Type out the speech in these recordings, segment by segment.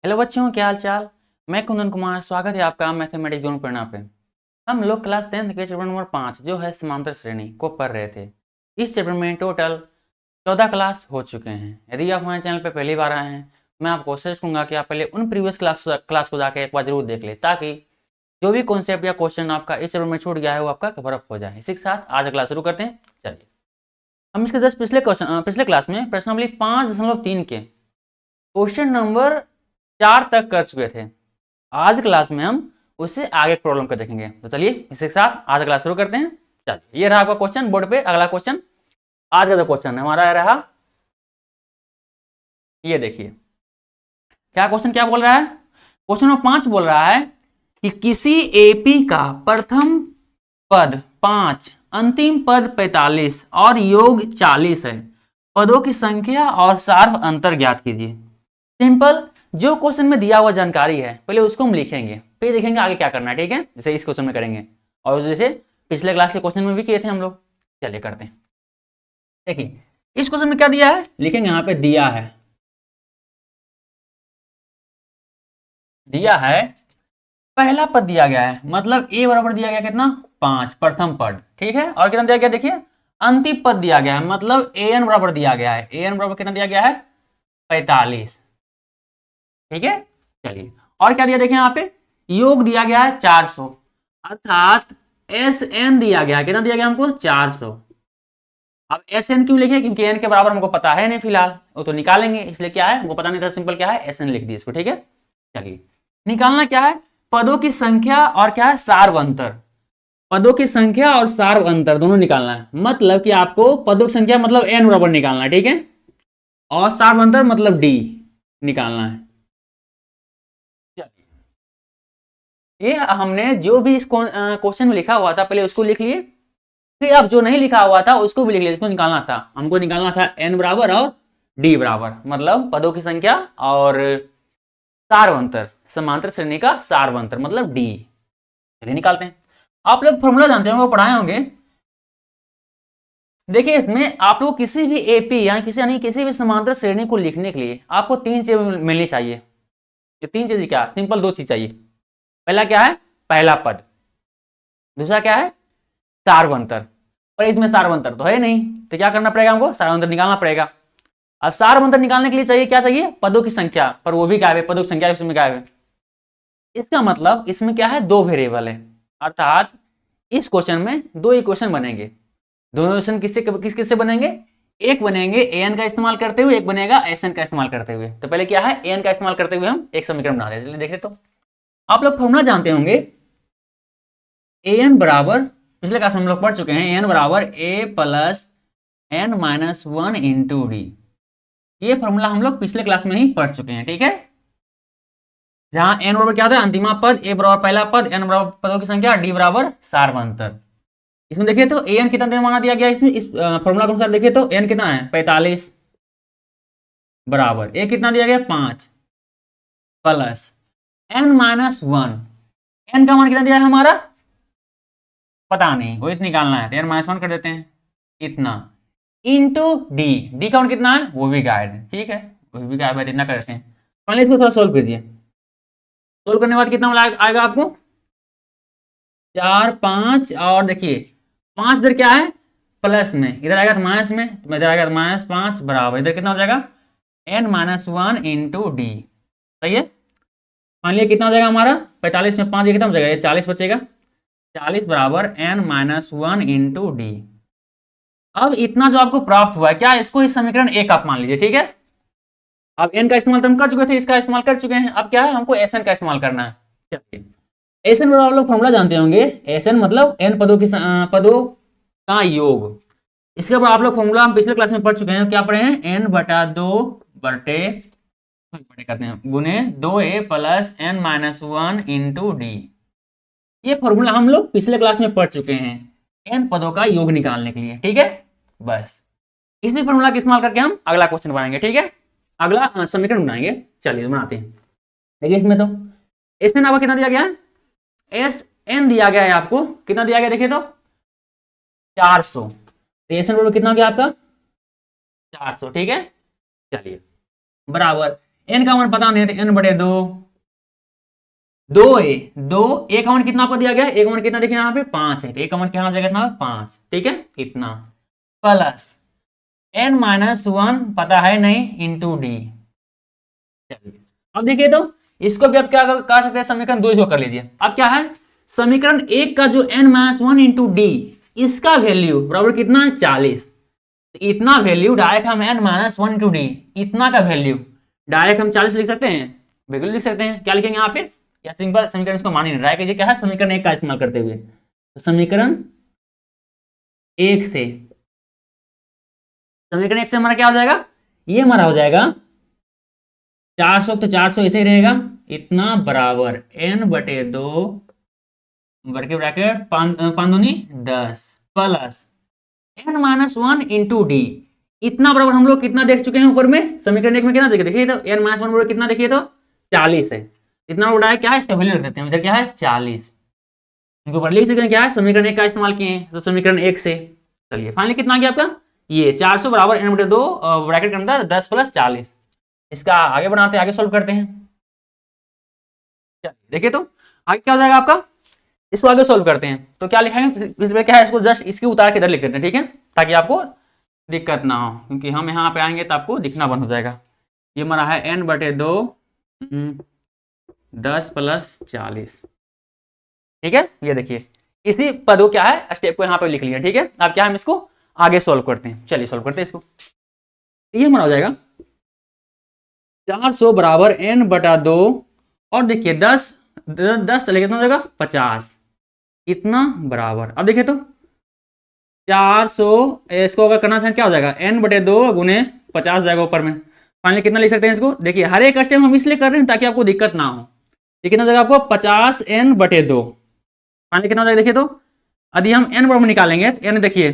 Hello बच्चों, क्या हाल चाल। मैं कुंदन कुमार, स्वागत है आपका मैथमेटिक्स जोन पढ़ना पे। हम लोग क्लास 10th के चैप्टर नंबर 5 जो है समांतर श्रेणी को पढ़ रहे थे। इस चैप्टर में टोटल 14 क्लास हो चुके हैं। यदि आप हमारे चैनल पर पहली बार आए हैं, मैं आपको कोशिश करूँगा कि आप पहले उन प्रीवियस क्लास को जाकर एक बार जरूर देख लें, ताकि जो भी कॉन्सेप्ट या क्वेश्चन आपका इस चैप्टर में छूट गया है वो आपका कवर अप हो जाए। इसी के साथ आज क्लास शुरू करते हैं। चलिए, हम इसके जस्ट पिछले क्लास में प्रश्नावली 5.3 के क्वेश्चन नंबर 4 तक कर चुके थे। आज क्लास में हम उससे आगे प्रॉब्लम को देखेंगे। तो चलिए इसी के साथ आज क्लास शुरू करते हैं। चलिए, ये रहा आपका क्वेश्चन बोर्ड पे। अगला क्वेश्चन, आज का जो क्वेश्चन हमारा रहा, ये देखिए क्या क्वेश्चन क्या बोल रहा है। क्वेश्चन नंबर 5 बोल रहा है कि किसी एपी का प्रथम पद 5, अंतिम पद 45 और योग 40 है। पदों की संख्या और सार्व अंतर ज्ञात कीजिए। सिंपल, जो क्वेश्चन में दिया हुआ जानकारी है पहले उसको हम लिखेंगे, फिर देखेंगे आगे क्या करना है। ठीक है, जैसे इस क्वेश्चन में करेंगे और जैसे पिछले क्लास के क्वेश्चन में भी किए थे हम लोग। चलिए करते हैं। देखिए इस क्वेश्चन में क्या दिया है, लिखेंगे। यहाँ पे दिया है पहला पद दिया गया है, मतलब ए बराबर दिया गया कितना, 5 प्रथम पद। ठीक है, और कितना दिया गया, देखिए अंतिम पद दिया गया है, मतलब ए एन बराबर दिया गया है। ए एन बराबर कितना दिया गया है, 45। ठीक है, चलिए और क्या दिया, देखिए यहाँ पे योग दिया गया है 400, अर्थात एस एन दिया गया है। कितना दिया गया हमको, 400। अब एस एन क्यों लिखे, क्योंकि एन के बराबर हमको पता है नहीं फिलहाल, वो तो निकालेंगे, इसलिए क्या है हमको पता नहीं था, सिंपल क्या है एस एन लिख दिए इसको। ठीक है, चलिए निकालना क्या है, पदों की संख्या और क्या है सार्व अंतर। पदों की संख्या और सार्व अंतर दोनों निकालना है, मतलब कि आपको पदों की संख्या मतलब एन बराबर निकालना है। ठीक है, और सार्व अंतर मतलब डी निकालना है। ये हमने जो भी इस क्वेश्चन में लिखा हुआ था पहले उसको लिख लिए, फिर अब जो नहीं लिखा हुआ था उसको भी लिख लिया। इसको निकालना था, हमको निकालना था एन बराबर और डी बराबर, मतलब पदों की संख्या और सार्वंतर, समांतर श्रेणी का सार्वंतर मतलब डी। चलिए निकालते हैं। आप लोग फॉर्मूला जानते होंगे, वो पढ़ाए होंगे। देखिए इसमें आप लोग किसी भी एपी यानी किसी भी समांतर श्रेणी को लिखने के लिए आपको 3 चीजें मिलनी चाहिए। ये 3 चीजें क्या, सिंपल 2 चीज चाहिए। पहला क्या है, पहला पद। दूसरा क्या है, सार्वंतर। पर इसमें सार्वंतर तो है नहीं, तो क्या करना पड़ेगा, हमको सार्वंतर निकालना पड़ेगा। अब सार्वंतर निकालने के लिए चाहिए क्या, चाहिए पदों की संख्या, पर वो भी गायब है, पदों की संख्या इसमें गायब है। इसका मतलब इसमें क्या है, 2 वेरिएबल है, अर्थात इस क्वेश्चन में 2 इक्वेशन बनेंगे। दोनों इक्वेशन किस किससे बनेंगे, एक बनेंगे एन का इस्तेमाल करते हुए, एक बनेगा एस एन का इस्तेमाल करते हुए। तो पहले क्या है, एन का इस्तेमाल करते हुए हम एक समीकरण बना रहे हैं, देखें तो आप लोग फॉर्मूला जानते होंगे। ए एन बराबर, पिछले क्लास में हम लोग पढ़ चुके हैं, एन बराबर A plus N minus 1 into D. ये फॉर्मूला हम लोग पिछले क्लास में ही पढ़ चुके हैं। ठीक है, जहां एन बराबर क्या होता है, अंतिमा पद, ए बराबर पहला पद, एन बराबर पदों की संख्या, डी बराबर सार्वंतर। इसमें देखिए तो ए एन कितना माना दिया गया है, इसमें इस फॉर्मूला के अनुसार देखिए तो एन कितना है, 45 बराबर ए कितना दिया गया, 5 प्लस एन माइनस 1। एन का मान कितना दिया है हमारा, पता नहीं, वो इतना निकालना है तो एन माइनस 1 कर देते हैं, इतना इंटू डी। डी का मान कितना है, वो भी गायब है। ठीक है, वो भी गायब है, इतना कर देते हैं। पहले इसको थोड़ा सोल्व कीजिए। सोल्व करने के बाद कितना आएगा आपको, 4 5, और देखिए 5 इधर क्या है, प्लस में, इधर आएगा तो माइनस में, तो इधर आएगा तो -5 बराबर, इधर कितना हो जाएगा, एन माइनस 1 इंटू डी। सही है, मान लिया कितना हो जाएगा हमारा, 45 में 5 कितना हो जाएगा, ये 40 बचेगा। 40 बराबर एन माइनस 1 इंटू डी। अब इतना जो आपको प्राप्त हुआ है, क्या इसको इस समीकरण एक आप मान लीजिए। ठीक है, अब एन का इस्तेमाल तो हम कर चुके थे, इसका इस्तेमाल कर चुके हैं, अब क्या है हमको एस एन का इस्तेमाल करना है। चलिए, एस एन आप लोग फॉर्मूला जानते होंगे, एस एन मतलब एन पदों की पदों का योग। इसके बाद आप लोग फॉर्मूला हम पिछले क्लास में पढ़ चुके हैं, क्या पढ़े हैं, एन बटा 2 बटे बटे करते हैं गुने 2a plus N minus 1 into D. ये फॉर्मूला हम लोग पिछले क्लास में पढ़ चुके हैं एन पदों का योग निकालने के लिए। ठीक है, बस इसी फॉर्मूला का इस्तेमाल करके हम अगला क्वेश्चन बनाएंगे। ठीक है, अगला समीकरण बनाएंगे। चलिए बनाते हैं। देखिए इसमें तो एस एन आपका कितना दिया गया है, एस एन दिया गया है आपको, कितना दिया गया देखिए तो 400। तो एस एन कितना हो गया आपका 400। ठीक है, चलिए बराबर n का मान पता नहीं है तो n बटे 2, 2a, 2a का मान कितना आपको दिया गया है, a का मान कितना देखिए यहाँ पे 5 है, तो a का मान क्या हो जाएगा इतना 5, ठीक है, इतना प्लस n-1 पता है नहीं इंटू डी। चलिए अब देखिए तो इसको भी आप क्या कर सकते हैं, समीकरण 2 इसको कर लीजिए। अब क्या है, समीकरण 1 का जो n-1 इंटू डी, इसका वैल्यू बराबर कितना है 40। इतना वैल्यू डायरेक्ट हम n-1 इंटू डी, इतना का वैल्यू डायरेक्ट हम 40 लिख सकते हैं, बिल्कुल लिख सकते हैं। क्या लिखेंगे यहाँ पे, या सिंपल समीकरण इसको मान ही नहीं रहा है, क्या है समीकरण 1 का इस्तेमाल करते हुए, तो समीकरण 1 से, समीकरण 1 से हमारा क्या हो जाएगा, ये हमारा हो जाएगा 400, तो 400 ऐसे ही रहेगा, इतना बराबर n बटे 2 बड़के ब्रैकेट 5 दूनी 10 प्लस n-1 इंटू डी, इतना बराबर हम लोग कितना देख चुके हैं ऊपर में, समीकरण 1 में कितना देखे, देखिए तो n-1 बराबर कितना देखिए तो 40 है, इतना बड़ा है, क्या है इसका वैल्यू रख देते हैं, इधर क्या है 40, इनको ऊपर लिख सकते हैं क्या है, समीकरण 1 का इस्तेमाल किए हैं, तो समीकरण 1 से, चलिए फाइनली कितना आ गया आपका, ये 400 बराबर n बटे 2 ब्रैकेट के अंदर 10 प्लस 40। इसका आगे बढ़ाते हैं, आगे सोल्व करते हैं। चलिए देखिए तो आगे क्या हो जाएगा आपका, इसको आगे सोल्व करते हैं, तो क्या लिखेंगे, इसमें क्या है, इसको जस्ट इसकी उतार के इधर लिख देते हैं, ठीक है, ताकि आपको दिक्कत ना हो, क्योंकि हम यहाँ पे आएंगे तो आपको दिखना बंद हो जाएगा। ये हमारा है n बटे 2 10 प्लस 40, ठीक है, ये देखिए इसी पद को क्या है, स्टेप को यहाँ पे लिख लिया, ठीक है। अब क्या हम इसको आगे सोल्व करते हैं, चलिए सोल्व करते हैं इसको। ये हमारा हो जाएगा 400 बराबर n बटा 2, और देखिए 10 चले कितना हो जाएगा 50, इतना बराबर, अब देखिए तो 400 इसको अगर करना चाहें क्या हो जाएगा, n बटे 2 गुने 50 जाएगा ऊपर में, फाइनली कितना लिख सकते हैं इसको, देखिए हर एक स्टेप हम इसलिए कर रहे हैं ताकि आपको दिक्कत ना हो। ये कितना हो जाएगा आपको 50n बटे 2, फाइनली कितना हो जाएगा देखिए तो, यदि हम n बराबर निकालेंगे तो n देखिए,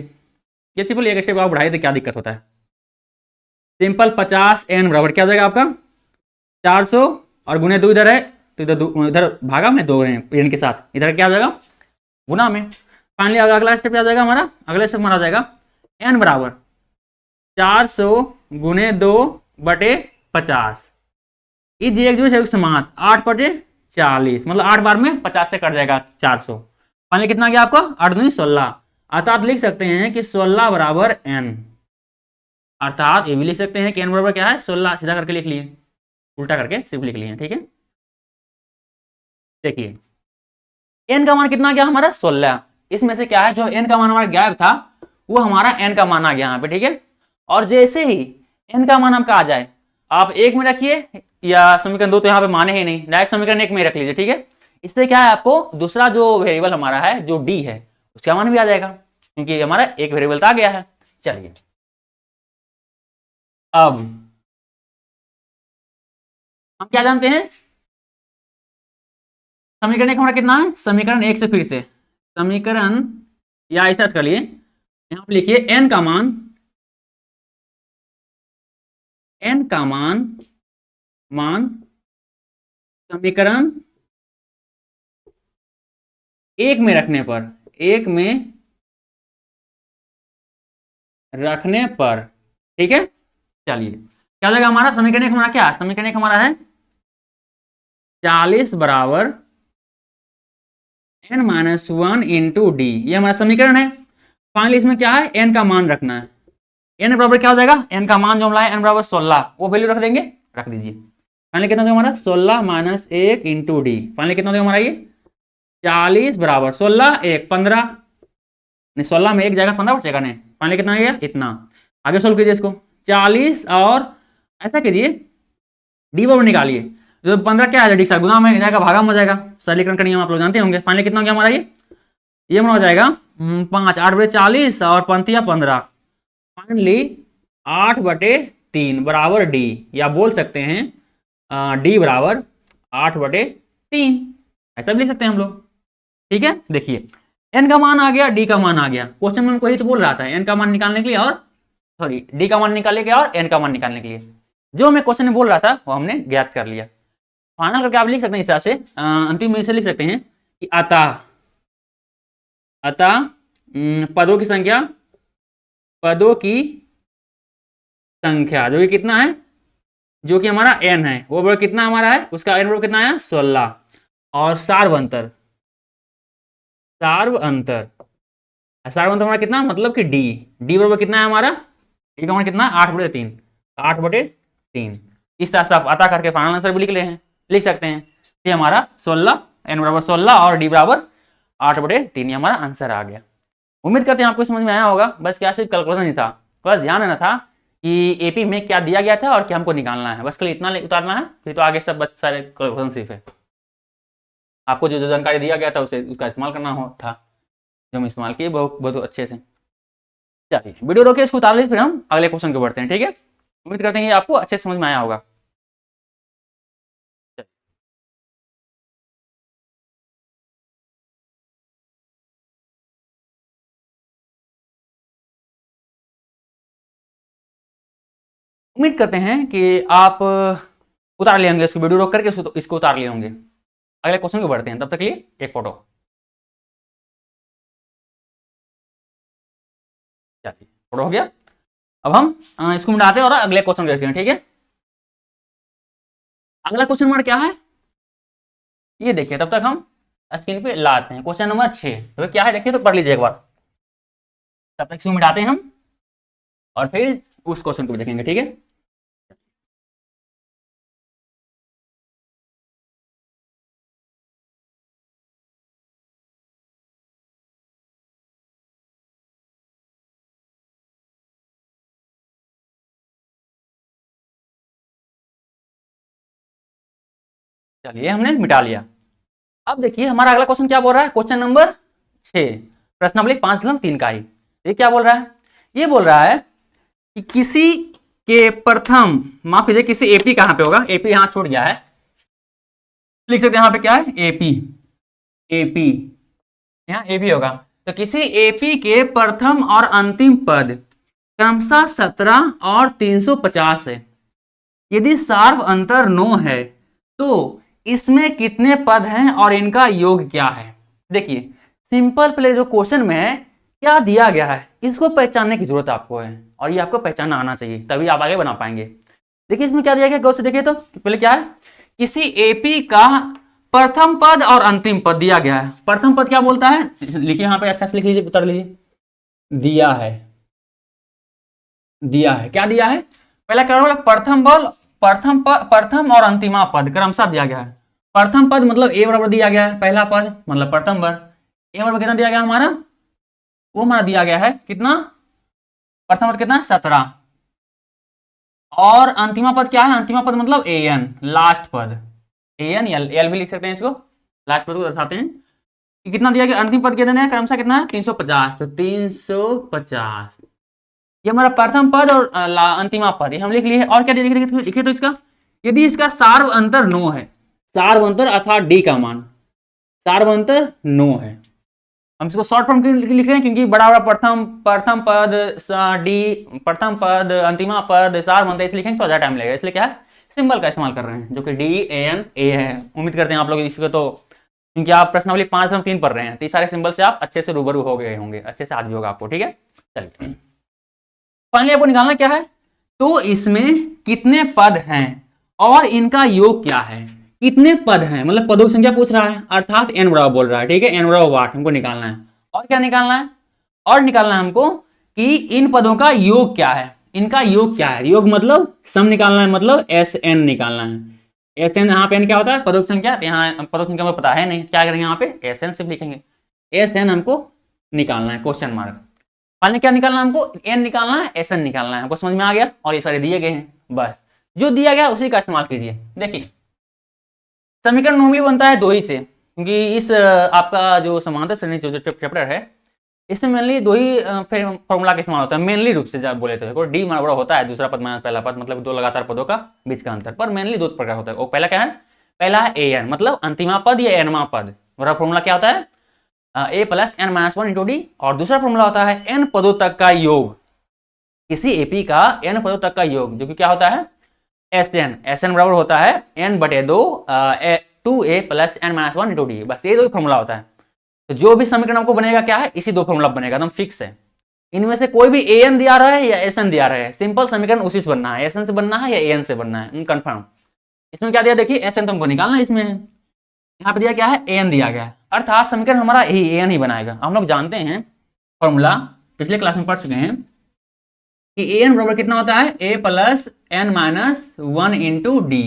ये सिंपल एक स्टेप आप बढ़ाइए तो क्या दिक्कत होता है, सिंपल 50n बराबर क्या हो जाएगा आपका 400, और गुने 2 इधर है तो इधर भागा में 2 n के साथ, इधर क्या हो जाएगा गुना में। फाइनली अगला स्टेप क्या हो जाएगा हमारा, अगला स्टेप हमारा हो जाएगा n बराबर 400 गुने 2 बटे 50, एक जो है समास 8 बटे 40, मतलब 8 बार में 50 से कट जाएगा 400, फाइनली कितना गया आपका 8 दूनी 16, अर्थात लिख सकते हैं कि 16 बराबर n, अर्थात ये भी लिख सकते हैं कि n बराबर क्या है 16, सीधा करके लिख लिए, उल्टा करके सिर्फ लिख लिए, ठीक है। देखिए n का मान कितना गया हमारा 16, इसमें से क्या है जो n का मान हमारा गायब था वो हमारा n का मान आ गया यहाँ पे, ठीक है। और जैसे ही n का मान आपका आ जाए, आप 1 में रखिए, या समीकरण 2 तो यहाँ पे माने ही नहीं, डायरेक्ट समीकरण 1 में ही रख लीजिए, ठीक है। इससे क्या है आपको दूसरा जो वेरिएबल हमारा है जो d है उसका मान भी आ जाएगा, क्योंकि हमारा एक वेरिएबल तो आ गया है। चलिए अब हम क्या जानते हैं, समीकरण 1 हमारा कितना है, समीकरण 1 से फिर से समीकरण, या ऐसा कर लिए यहाँ पे लिखिए n का मान, n का मान समीकरण 1 में रखने पर, 1 में रखने पर, ठीक है। चलिए क्या हो जाएगा हमारा समीकरण 1 हमारा, क्या समीकरण 1 हमारा है 40 बराबर n-1 इंटू डी, ये हमारा समीकरण है। फाइनली इसमें क्या है n का मान रखना है, n बराबर क्या हो जाएगा, n का मान जो हम लाए n बराबर 16, वो वैल्यू रख देंगे, रख दीजिए। फाइनली कितना हो हमारा 16 माइनस 1 इंटू डी, फाइनली कितना हो हमारा ये 40 बराबर 16 1 15, नहीं 16 में 1 जाएगा 15 बचेगा नहीं, फाइनली कितना आ गया इतना। आगे सोल्व कीजिए इसको, 40 और ऐसा कीजिए डी बराबर निकालिए, तो 15 क्या है डी सा गुना में जाएगा भागा में हो जाएगा, सरलीकरण का नियम आप लोग जानते होंगे। फाइनली कितना हो गया हमारा ये हमारा हो जाएगा 5 8 बटे 40 और 15, फाइनली 8 बटे 3 बराबर डी, या बोल सकते हैं डी बराबर 8 बटे 3, ऐसा भी लिख सकते हैं हम लोग, ठीक है। देखिए n का मान आ गया, डी का मान आ गया, क्वेश्चन में हमको यही तो बोल रहा था n का मान निकालने के लिए, और सॉरी डी का मान निकालने के लिए और n का मान निकालने के लिए, जो हमें क्वेश्चन में बोल रहा था वो हमने ज्ञात कर लिया। फाइनल करके आप लिख सकते हैं इस तरह से, अंतिम में इसे लिख सकते हैं कि अतः पदों की संख्या जो कि कितना है जो कि हमारा n है वो बराबर कितना हमारा है, उसका n बराबर कितना आया 16, और सार्व अंतर हमारा कितना, मतलब कि d बराबर कितना है हमारा, डी का हमारा कितना 8/3, 8/3। इस तरह से आप अता करके फाइनल आंसर भी लिख सकते हैं। ये हमारा 16, n बराबर 16 और d बराबर 8/3, ये हमारा आंसर आ गया। उम्मीद करते हैं आपको समझ में आया होगा। बस क्या सिर्फ कैलकुलेशन ही था, बस ध्यान देना था कि एपी में क्या दिया गया था और क्या हमको निकालना है, बस खाली इतना उतारना है, फिर तो आगे सब बस सारे कैलकुलेशन सिर्फ है। आपको जो जानकारी दिया गया था उसे उसका इस्तेमाल करना था, जो हम इस्तेमाल किए बहुत बहुत अच्छे से। चलिए वीडियो रोके, इसको उतार लीजिए, फिर हम अगले क्वेश्चन को बढ़ते हैं, ठीक है। उम्मीद करते हैं कि आपको अच्छे से समझ में आया होगा। उम्मीद करते हैं कि आप उतार लिए होंगे, इसको वीडियो रोक करके इसको उतार लिए होंगे। अगले क्वेश्चन को बढ़ते हैं, तब तक के लिए एक फोटो। चलिए फोटो हो गया। अब हम इसको मिटाते हैं और अगले क्वेश्चन देखते हैं, ठीक है। अगला क्वेश्चन नंबर क्या है ये देखिए, तब तक हम स्क्रीन पे लाते हैं क्वेश्चन नंबर 6। तो क्या है देखिए, तो पढ़ लीजिए एक बार, तब तक इसको मिटाते हैं हम और फिर उस क्वेश्चन को भी देखेंगे, ठीक है। चलिए हमने मिटा लिया। अब देखिए हमारा अगला क्वेश्चन क्या बोल रहा है, क्वेश्चन नंबर 6, प्रश्नावली 5-3 का ही। ये क्या बोल रहा है, ये बोल रहा है कि किसी के प्रथम, माफ कीजिए, किसी एपी कहां पे होगा, एपी यहां छूट गया है, लिख सकते हैं यहां पे क्या है, एपी, एपी यहां एपी होगा। तो किसी एपी के प्रथम और अंतिम पद क्रमशः 17 और 350 है। यदि सार्व अंतर 9 है तो इसमें कितने पद हैं और इनका योग क्या है। देखिए सिंपल पहले जो क्वेश्चन में है क्या दिया गया है, इसको पहचानने की जरूरत आपको है, और ये आपको पहचानना आना चाहिए, तभी आप आगे बना पाएंगे। देखिए इसमें क्या दिया गया, गौर से देखिए तो पहले क्या है, किसी एपी का प्रथम पद और अंतिम पद दिया गया है। प्रथम पद क्या बोलता है, लिखिए यहां पे अच्छा से लिख लीजिए, उतर लीजिए, दिया है, दिया है, क्या दिया है, पहला क्या बोला, प्रथम और अंतिमा पद क्रमशः दिया गया है। प्रथम पद मतलब ए बराबर दिया गया है, पहला पद मतलब प्रथम पद, ए बराबर कितना दिया गया हमारा, वो हमारा दिया गया है कितना, प्रथम पद कितना 17, और अंतिमा पद क्या है, अंतिमा पद मतलब ए एन, लास्ट पद, ए एन एल भी लिख सकते हैं इसको, लास्ट पद को दर्शाते हैं कि कितना दिया गया, अंतिम पद कितना है, क्रमशः कितना है 350, तो 350 ये हमारा प्रथम पद और अंतिमा पद, ये हम लिख लिए। और क्या लिखे तो इसका, यदि इसका सार्व अंतर 9 है, सार्व अंतर अर्थात डी का मान, सार्व अंतर 9 है, हम इसको शॉर्ट फॉर्म लिख रहे हैं क्योंकि बड़ा बड़ा प्रथम पद डी, प्रथम पद अंतिमा पद सार्व अंतर इसलिए लिखेंगे तो ज्यादा टाइम लगेगा, इसलिए क्या है सिंबल का इस्तेमाल कर रहे हैं, जो कि डी ए एन ए है। उम्मीद करते हैं आप लोग इसको, तो क्योंकि आप प्रश्नावली 5-3 पढ़ रहे हैं, तो ये सारे सिंबल से आप अच्छे से रूबरू हो गए होंगे, अच्छे से आज भी होगा आपको, ठीक है। चलिए फाइनली आपको निकालना क्या है, तो इसमें कितने पद हैं और इनका योग क्या है, कितने पद हैं मतलब पदों की संख्या पूछ रहा है, अर्थात n बराबर बोल रहा है, ठीक है, n बराबर 8 हमको निकालना है। और क्या निकालना है, और निकालना है हमको कि इन पदों का योग क्या है, इनका योग क्या है, योग मतलब सम निकालना है, मतलब एस एन निकालना है। एस एन यहाँ पे n क्या होता है, पदों की संख्या, यहाँ पदों की संख्या में पता है नहीं, क्या करेंगे यहाँ पे एस एन सिर्फ लिखेंगे, एस एन हमको निकालना है, क्वेश्चन मार्क। फाइनली क्या निकालना है हमको, एन निकालना है, एस एन निकालना है, हमको समझ में आ गया, और ये सारे दिए गए हैं, बस जो दिया गया उसी का इस्तेमाल कीजिए। देखिए समीकरण नॉर्मली बनता है 2 ही से, क्योंकि इस आपका जो समांतर श्रेणी जो चैप्टर है इसमें मेनली 2 ही फॉर्मूला का इस्तेमाल होता है, मेनली रूप से जब बोले तो डी बड़ा होता है, दूसरा पद माइनस पहला पद, मतलब 2 लगातार पदों का बीच का अंतर, पर मेनली 2 प्रकार होता है। वो पहला क्या है, पहला है ए एन, मतलब अंतिमा पद या एनवा पद, बड़ा फॉर्मूला क्या होता है A plus N minus 1 into D, और दूसरा फॉर्मूला होता है एन पदों तक का योग, किसी एपी का एन पदों तक का योग, जो कि क्या होता है एस एन बराबर होता है एन बटे 2 2a plus N minus 1 into d, बस ये 2 फॉर्मूला होता है। तो जो भी समीकरण आपको बनेगा क्या है, इसी 2 फॉर्मूला बनेगा, एकदम फिक्स है। इनमें से कोई भी an दिया रहा है या sn दिया रहा है, सिंपल समीकरण उसी से बनना है, sn से बनना है या an से बनना है, कंफर्म। इसमें क्या दिया देखिए, sn तुमको निकालना है, इसमें यहाँ पे दिया क्या है, an दिया गया है, अर्थात समीकरण हमारा यही an ही बनाएगा। हम लोग जानते हैं फॉर्मूला, पिछले क्लास में पढ़ चुके हैं कि an बराबर कितना होता है, a plus n minus 1 into D.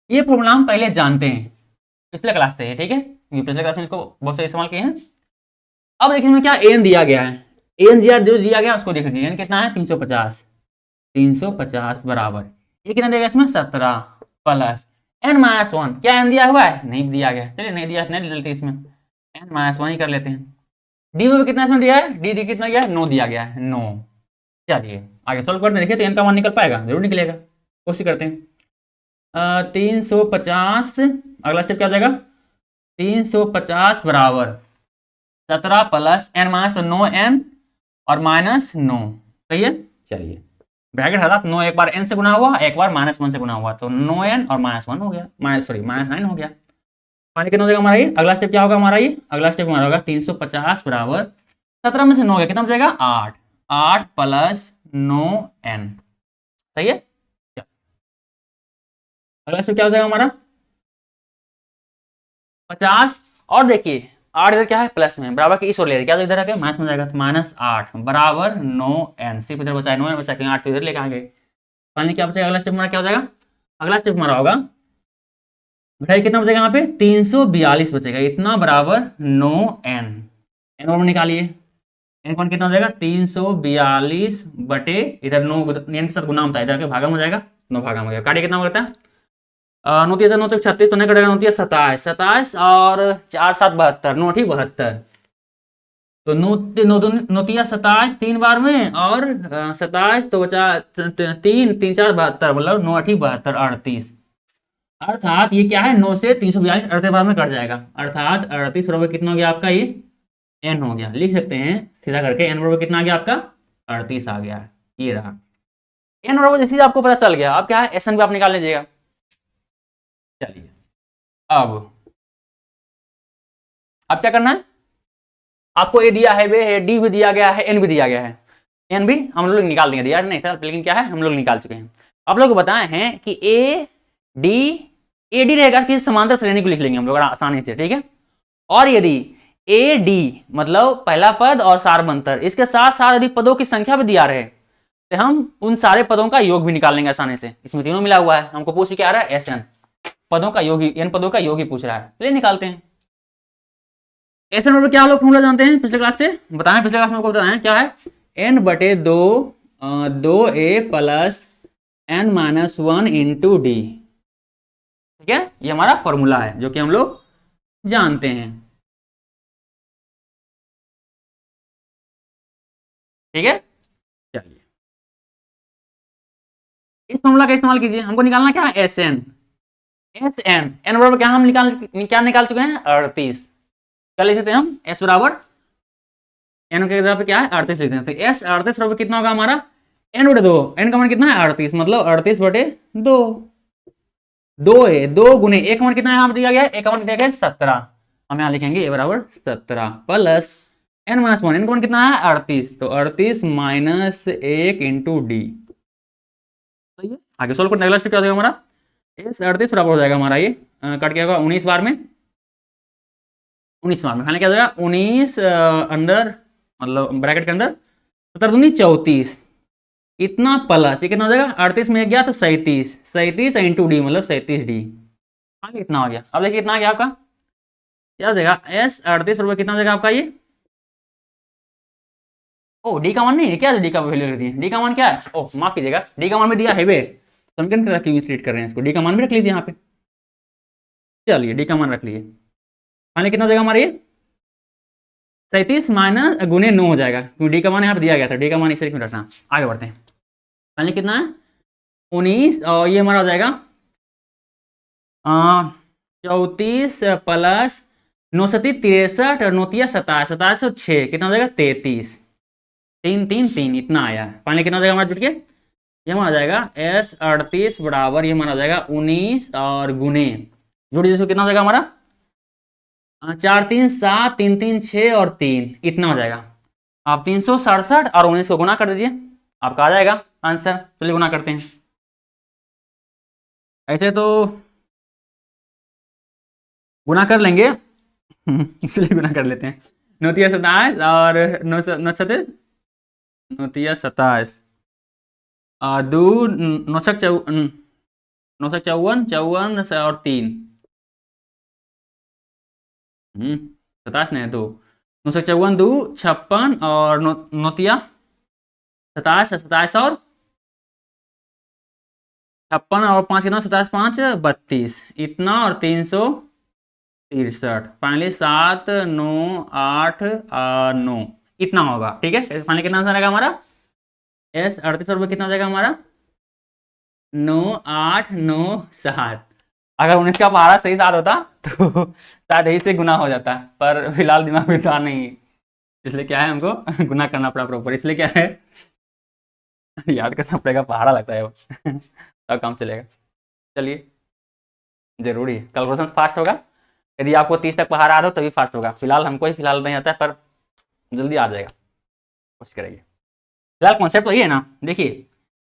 ये फॉर्मूला हम पहले जानते हैं पिछले क्लास से, ठीक है, पिछले क्लास में इसको बहुत से इस्तेमाल किए हैं। अब देखिए इसमें क्या an दिया गया है, an जो दिया गया उसको देख लीजिए, n कितना है 350, 350 बराबर ये कितना देगा इसमें 17 प्लस n माइनस 1, क्या n दिया हुआ है, नहीं दिया गया, चलिए नहीं दिया, नहीं लेते इसमें n माइनस 1 ही कर लेते हैं। डी में कितना इसमें दिया है, डी कितना गया है, 9 दिया गया है, 9। चलिए आगे सॉल्व करते हैं, देखिए तो n का मान निकल पाएगा, जरूर निकलेगा, कोशिश करते हैं। 350, अगला स्टेप क्या हो जाएगा, 350 बराबर 17 प्लस n माइनस, तो 9n और माइनस 9, सही है। चलिए ब्रैकेट हटा, 9 एक बार n से गुना हुआ, एक बार माइनस 1 से गुना हुआ, तो 9n और माइनस 1 हो गया, माइनस 9 हो गया। फाइनली कितना हो जाएगा हमारा ये, अगला स्टेप क्या होगा हमारा ये, अगला स्टेप हमारा होगा 350 बराबर 17 में से 9 गया, कितना हो जाएगा 8, 8 प्लस 9n, सही है। अगला स्टेप क्या हो जाएगा हमारा 50, और देखिए 8 इधर क्या है प्लस में, बराबर के इस ओर ले क्या, तो इधर आके माइनस में जाएगा, तो माइनस 8 बराबर 9n, सिर्फ इधर बचा है 9n बचा, कहीं 8 तो इधर लेके आ गए। फाइनली क्या बचेगा, अगला स्टेप हमारा क्या हो जाएगा, अगला स्टेप हमारा होगा भाई कितना बचेगा यहाँ पे 342 बचेगा, इतना बराबर 9n, n और निकालिए, n कौन कितना हो जाएगा 342 बटे इधर 9 n के साथ गुना होता है, इधर के भागम हो जाएगा, 9 भागम हो गया, काटिए कितना होता है 9 3 9 36, तो नहीं कटेगा, 9 27, 27 और 4 7 72, 9 ठीक 72, तो 9 27 3 बार में, और 27 तो बचा 3 3 4 72, मतलब 9 8 72 38, अर्थात ये क्या है 9 से 342 38 बार में कट जाएगा, अर्थात 38 बराबर कितना हो गया आपका ये n हो गया, लिख सकते हैं सीधा करके, n बराबर कितना आ गया आपका 38 आ गया, ये रहा n बराबर, जैसे आपको पता चल गया, अब क्या है SN भी आप निकाल लीजिएगा। चलिए अब क्या करना है, आपको ए दिया है, वे है, डी भी दिया गया है, n भी दिया गया है, n भी हम लोग निकाल देंगे, दिया नहीं था लेकिन क्या है हम लोग निकाल चुके हैं। आप लोग बताए हैं कि ए डी रहेगा, कि समांतर श्रेणी को लिख लेंगे हम लोग आसानी से, ठीक है। और यदि ए डी मतलब पहला पद और सार्वभौमंतर, इसके साथ साथ यदि पदों की संख्या भी दिया रहे, तो हम उन सारे पदों का योग भी निकाल लेंगे आसानी से। इसमें तीनों मिला हुआ है, हमको पूछ क्या आ रहा है SN पदों का योग ही, n पदों का योग ही पूछ रहा है, चलिए निकालते हैं। SN बराबर क्या हम लोग फॉर्मूला जानते हैं पिछले क्लास से, बताएं पिछले क्लास में आपको बताएं क्या है, n बटे 2a plus n minus 1 into D, ठीक है, ये हमारा फॉर्मूला है जो कि हम लोग जानते हैं, ठीक है। चलिए इस फॉर्मूला का इस्तेमाल कीजिए, हमको निकालना क्या है SN, n बराबर क्या हम निकाल चुके हैं 38, क्या लिख सकते हैं हम s बराबर n के जगह पे क्या है 38 लिखते हैं, तो s 38 बराबर कितना होगा हमारा n बटे 2, n का मान कितना है 38, मतलब 38 बटे 2, 2 गुने एक मान कितना यहाँ दिया गया है, एक मान दिया गया है 17, हम यहाँ लिखेंगे a बराबर 17 प्लस n माइनस 1, n का मान कितना है 38, तो 38 माइनस 1 इंटू डी, सही है। आगे सोल्व करने अगला स्टेप क्या हो जाएगा हमारा, s 38 बराबर हो जाएगा हमारा ये कट गया होगा 19 बार में, 19 बार में खाने क्या हो जाएगा 19 अंदर मतलब ब्रैकेट के अंदर 17 दूनी 34, इतना प्लस ये कितना हो जाएगा 38 में गया तो 37, 37 इंटू डी मतलब 37 डी, आगे इतना हो गया। अब देखिए इतना आ गया आपका, क्या हो जाएगा s 38 बराबर कितना हो जाएगा आपका ये, ओ डी का मान नहीं है क्या, डी का वैल्यू रख दिए, डी का मान क्या है, ओ माफ कीजिएगा डी का मान भी दिया है वे, समीकरण की तरह क्यों ट्रीट कर रहे हैं इसको, डी का मान भी रख लीजिए यहाँ पे, चलिए डी का मान रख लिए, फाइनली कितना हो जाएगा हमारा ये 37 माइनस गुने 9 हो जाएगा, क्योंकि डी का मान यहाँ पे दिया गया था, डी का मान इसे क्यों रखना। आगे बढ़ते हैं, फाइनली कितना है 19, और ये हमारा हो जाएगा 34 प्लस 9 सती 63 और 9 तिया 27, 27 और 6 कितना हो जाएगा 33, 3 3 3 इतना आया। फाइनली कितना हो जाएगा हमारा जुट के, ये हमारा हो जाएगा s 38 बराबर, ये हमारा हो जाएगा 19 और गुने जुड़ जिसको कितना हो जाएगा हमारा 4 3 7 3 3 6 और 3 इतना हो जाएगा। आप 367 और 19 को गुना कर दीजिए, आपका आ जाएगा आंसर। चलिए गुना करते हैं। ऐसे तो गुना कर लेंगे इसलिए गुना कर लेते हैं। 9 और 9 दो 954 54 और 3 27 नहीं 2 954 2 56 और नोतिया 27 27 और 56 और 5 कितना 27 5 32 इतना और 363 फाइनली 7 9 8 9 इतना होगा। ठीक है, फाइनली कितना आंसर आएगा हमारा? एस 38 रुपये कितना हो जाएगा हमारा? 9 8 9 7। अगर 19 का पहाड़ा सही साथ होता तो शायद यही से गुना हो जाता, पर फिलहाल दिमाग में था नहीं, इसलिए क्या है हमको गुना करना पड़ा प्रॉपर। इसलिए क्या है याद करना पड़ेगा, पहाड़ा लगता है वो तब काम चलेगा। चलिए जरूरी कैलकुलेशन फास्ट होगा, यदि आपको 30 तक पहाड़ा आ रहा हो तभी फास्ट होगा। फिलहाल हमको ही फिलहाल नहीं आता है, पर जल्दी आ जाएगा, कोशिश करेंगे। फिलहाल कॉन्सेप्ट तो ये है ना, देखिए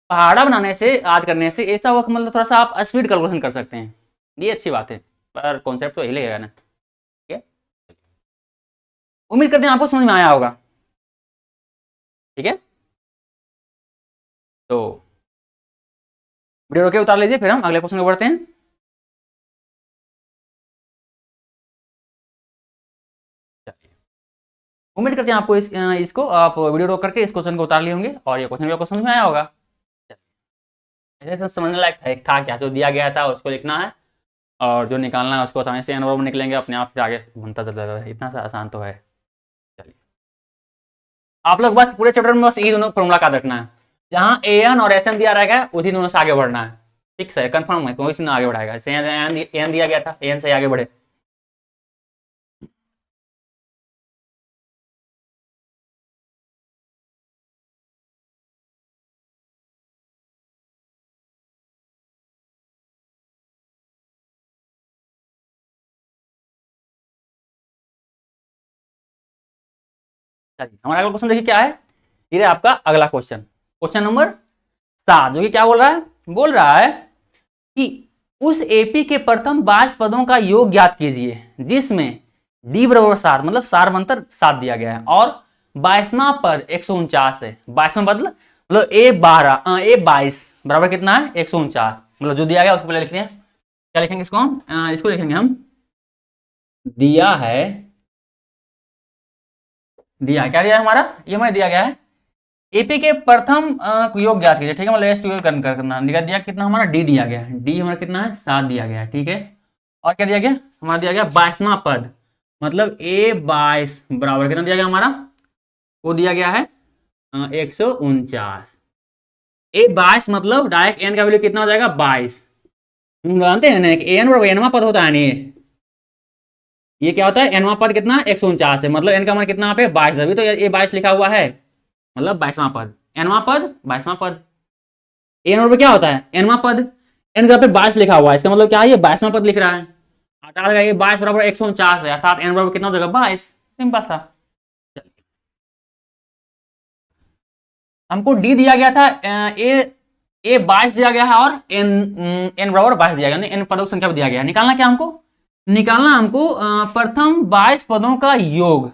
पहाड़ा बनाने से याद करने से ऐसा वक्त मतलब थोड़ा सा आप स्पीड कैलकुलेशन कर सकते हैं, ये अच्छी बात है, पर कॉन्सेप्ट तो यही लगेगा ना। ठीक है, उम्मीद करते हैं आपको समझ में आया होगा। ठीक है, तो वीडियो रोके उतार लीजिए, फिर हम अगले क्वेश्चन को बढ़ते हैं। उम्मीद करते हैं आपको इसको आप वीडियो रोक करके इस क्वेश्चन को उतार लिए होंगे और ये क्वेश्चन भी आपको समझ में आया होगा। ऐसे समझने लायक था क्या, जो दिया गया था उसको लिखना है और जो निकालना है उसको आसानी से एन निकलेंगे अपने आप से, आगे बनता चलता है, इतना सा आसान तो है। चलिए आप लोग बस पूरे चैप्टर में बस ये दोनों फॉर्मूला याद रखना है, जहां ए एन और एस एन दिया रहेगा उसी दोनों से आगे बढ़ना है। ठीक है, कंफर्म है, कोई से आगे बढ़ाएगा। एन दिया गया था, एन से आगे बढ़े। चलिए हमारा अगला क्वेश्चन देखिए क्या है। ये आपका अगला क्वेश्चन, क्वेश्चन नंबर 7, जो कि क्या बोल रहा है कि उस एपी के प्रथम 22 पदों का योग ज्ञात कीजिए जिसमें डी बराबर 7 मतलब सार मंत्र 7 दिया गया है और 22वां पद 149 है। 22वां पद मतलब A22 बराबर कितना है 149, मतलब जो दिया गया उसको पहले लिखते हैं। क्या लिखेंगे इसको हम? इसको लिखेंगे हम दिया है, क्या दिया है हमारा, ये हमें दिया गया है एपी के प्रथम योग ज्ञात कीजिए। ठीक है, मतलब एस ट्वेल्व करना दिया कितना हमारा डी दिया गया है, डी हमारा कितना है 7 दिया गया है। ठीक है, और क्या दिया गया हमारा, दिया गया 22वां पद मतलब A22 बराबर कितना दिया गया हमारा, वो दिया गया है 149। A22 मतलब डायरेक्ट एन का वैल्यू कितना हो जाएगा 22। हम जानते हैं ना एन बराबर एनवा पद होता है नहीं, ये क्या होता है एनवा पद कितना 149 है, मतलब एन का मान कितना पे 22, तभी तो ये 22 लिखा हुआ है, मतलब 22वां पद, एनवा पद 22वां पद। एन बराबर क्या होता है एनवा पद, एन का पे 22 लिखा हुआ है, इसका मतलब क्या है ये 22वां पद लिख रहा है, अर्थात ये 22 बराबर 149 है, अर्थात एन बराबर कितना हो जाएगा 22। सिंपल सा। हमको डी दिया गया था, ए 22 दिया गया है और एन बराबर 22 दिया गया, एन पदों की संख्या दिया गया है। निकालना क्या हमको, प्रथम 22 पदों का योग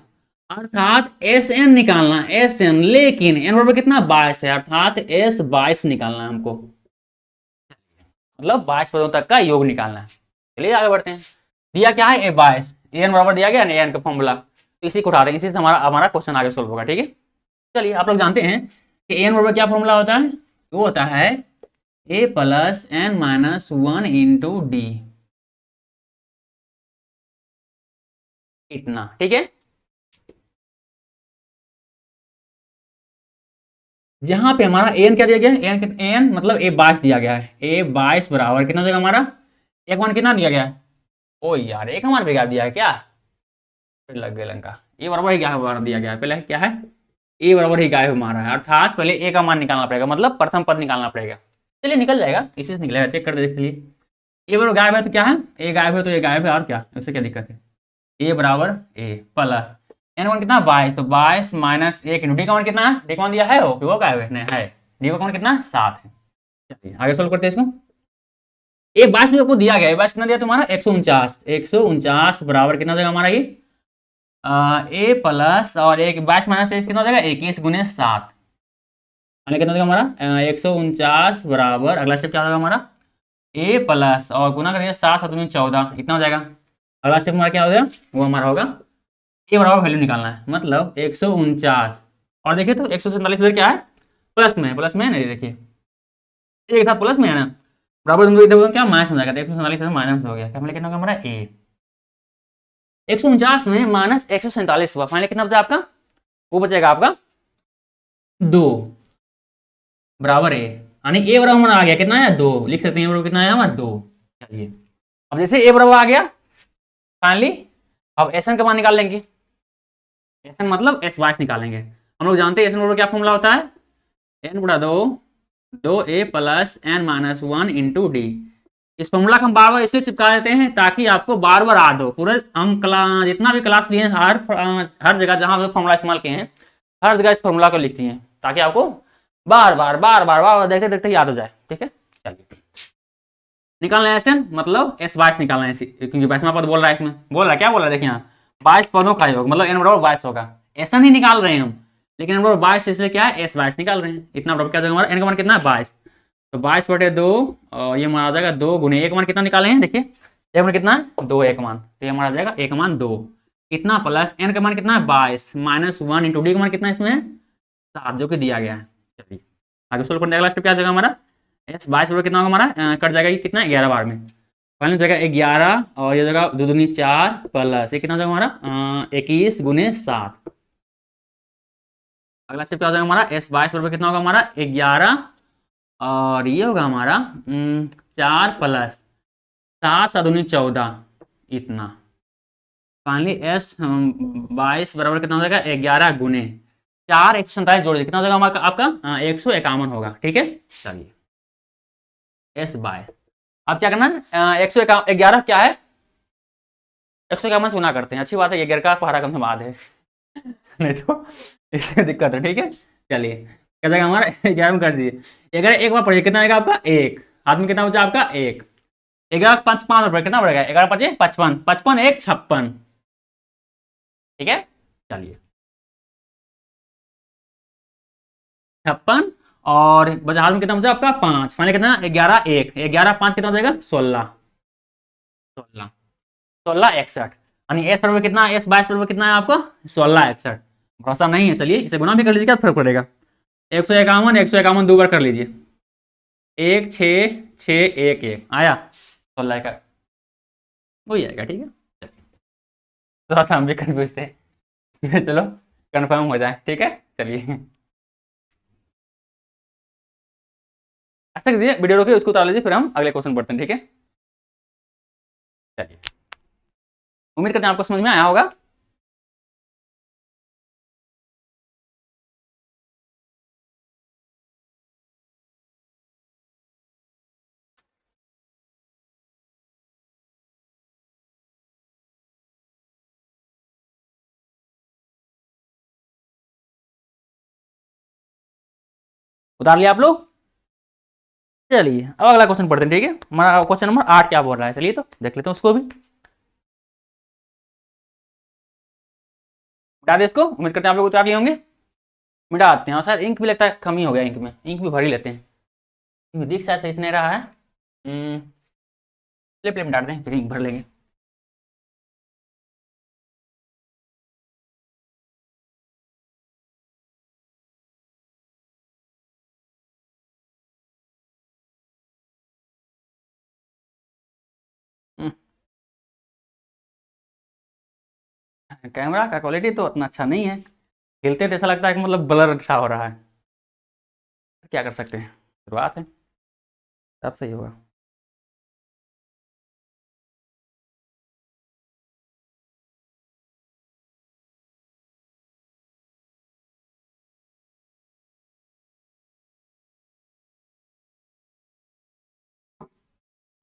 अर्थात एस एन निकालना, एस एन, लेकिन एन बराबर कितना 22 है, अर्थात एस 22 निकालना है हमको, मतलब 22 पदों तक का योग निकालना है। चलिए आगे बढ़ते हैं। दिया क्या है A22, एन बराबर दिया गया एन का फॉर्मूला, तो इसी को उठा रहे हैं, इसी से हमारा क्वेश्चन आगे सोल्व होगा। ठीक है, चलिए आप लोग जानते हैं कि एन बराबर क्या फॉर्मूला होता है, वो होता है A + n - 1 इंटू डी, इतना। ठीक है, जहां पे हमारा एन क्या दिया गया है, एन मतलब A22 दिया गया है, A22 बराबर कितना हो जाएगा हमारा, एक मान कितना दिया गया है, ओ यार एक मान बेकार दिया है क्या, फिर लग गया लंका। ए बराबर ही क्या दिया गया है, पहले क्या है ए बराबर ही गायब हमारा है, अर्थात पहले ए का मान निकालना पड़ेगा, मतलब प्रथम पद निकालना पड़ेगा। चलिए निकल जाएगा, इसी से निकलेगा, चेक कर देख चलिए। ए बराबर गायब है तो क्या है, ए गायब है तो ए गायब है, और क्या उससे क्या दिक्कत है, ए बराबर ए प्लस एन वन कितना 22, तो 22 माइनस 1 इंटू डी का मान कितना है, डी का मान दिया है वो क्या है, नहीं है, डी का मान कितना 7 है। चलिए आगे सोल्व करते हैं इसको। एक 22 में आपको दिया गया है, 22 कितना दिया तुम्हारा 149, 149 बराबर कितना हो जाएगा हमारा ये ए प्लस और एक 22 माइनस कितना हो जाएगा 21 गुने 7, यानी कितना हो जाएगा हमारा 149 बराबर अगला स्टेप क्या होगा हमारा ए प्लस और गुना करेंगे 7 7 में 14, इतना हो जाएगा। अगला स्टेप हमारा क्या हो जाएगा, वो हमारा होगा ए बराबर वैल्यू निकालना है, मतलब 149 और देखिए तो 147 इधर क्या है प्लस में है ना, ये देखिए एक साथ प्लस में है ना, बराबर तुमको इधर क्या माइनस में जाएगा, तो 147 माइनस हो गया, क्या मतलब कितना होगा हमारा ए 149 में माइनस 147 हुआ, फाइनली कितना बचा आपका, वो बचेगा आपका 2 बराबर ए, यानी ए बराबर हमारा आ गया कितना है 2, लिख सकते हैं ए बराबर कितना है हमारा 2। चलिए अब जैसे ए बराबर आ गया फाइनली अब एस एन का मान निकाल लेंगे, एस एन मतलब एस वाइस निकालेंगे। हम लोग जानते हैं एस एन बराबर क्या फॉर्मूला होता है, एन गुणा 2 A plus N minus 1 into D. इस फॉर्मूला को हम बार बार इसलिए चिपका देते हैं ताकि आपको बार बार याद हो, पूरे हम जितना भी क्लास लिए हैं हर जगह जहां भी फॉर्मूला इस्तेमाल किए हैं हर जगह इस फॉर्मूला को लिखती हैं ताकि आपको बार बार देखते देखते याद हो जाए। ठीक है चलिए निकालना है एस एन मतलब एस 22 निकालना है क्योंकि 22वां पद बोल रहा है, इसमें बोल रहा है क्या बोल रहा है देखिए यहाँ 22 पदों का योग मतलब एन बराबर 22 होगा, एस एन ही निकाल रहे हैं हम लेकिन एन बराबर 22 इसलिए क्या है एस 22 निकाल रहे हैं, इतना बराबर क्या हमारा एन का मान कितना है 22, तो 22/2 और ये हमारा आ जाएगा 2 गुने एक मान कितना निकाले हैं देखिए एक मान कितना 2 एक मान, तो ये हमारा आ जाएगा एक मान 2 कितना प्लस एन का मान कितना है 22 माइनस 1 इंटू डी का मान कितना है इसमें 7 जो कि दिया गया है। चलिए आगे सोल्व करने अगला स्टेप क्या आ जाएगा हमारा एस 22 बराबर कितना होगा हमारा कट जाएगा ये कितना 11 बार में, फाइनल जगह 11 और ये जगह 2 दूनी 4 प्लस ये कितना हो जाएगा हमारा 21 गुने 7। अगला स्टेप क्या हो जाएगा हमारा एस 22 बराबर कितना होगा हमारा 11 और ये होगा हमारा 4 प्लस 7 7 दूनी 14 इतना, फाइनली एस 22 बराबर कितना हो जाएगा 11 गुने 4 147 जोड़ दीजिए कितना हो जाएगा हमारा आपका 151 होगा। ठीक है चलिए एस 22 अब क्या करना है 111 क्या है 151 से गुना करते हैं, अच्छी बात है 11 का पहाड़ा कम से बाद है नहीं तो इससे दिक्कत है। ठीक है चलिए क्या जाएगा हमारा 11 में कर दीजिए 11 एक बार पढ़िए कितना आएगा आपका 1 हाथ में कितना बचा आपका 1 11 5 5 रुपये कितना बढ़ेगा 11 5 55 55 1 56। ठीक है चलिए 56 और बचा हाथ में कितना बचा आपका 5, फाइनली कितना 11 1 11 5 कितना हो जाएगा 16 16 16 61 यानी एस बराबर कितना एस 22 बराबर कितना है आपको 16 61, भरोसा नहीं है चलिए इसे गुना भी कर लीजिए क्या फर्क पड़ेगा 151 2 बार कर लीजिए 1 6 6 1 1 आया 16 का वही आएगा। ठीक है थोड़ा सा हम भी कंफ्यूज थे चलो कंफर्म हो जाए। ठीक है चलिए ऐसा कीजिए वीडियो रोकिए उसको उतार लीजिए फिर हम अगले क्वेश्चन पढ़ते हैं। ठीक है चलिए उम्मीद करते हैं आपको समझ में आया होगा। उतार लिया आप लोग, चलिए अब अगला क्वेश्चन पढ़ते हैं। ठीक है हमारा क्वेश्चन नंबर 8 क्या बोल रहा है चलिए तो देख लेते हैं उसको भी, मिटा दे इसको, उम्मीद करते हैं आप लोग उतार लिए होंगे, मिटा आते हैं और शायद इंक भी लगता है कमी हो गया, इंक में इंक भी भर ही लेते हैं क्योंकि दिख शायद सही से नहीं रहा है, प्ले प्ले मिटा दें फिर इंक भर लेंगे। कैमरा का क्वालिटी तो उतना अच्छा नहीं है, खेलते तो ऐसा लगता है कि मतलब ब्लर अच्छा हो रहा है, क्या कर सकते हैं शुरुआत है सब सही होगा।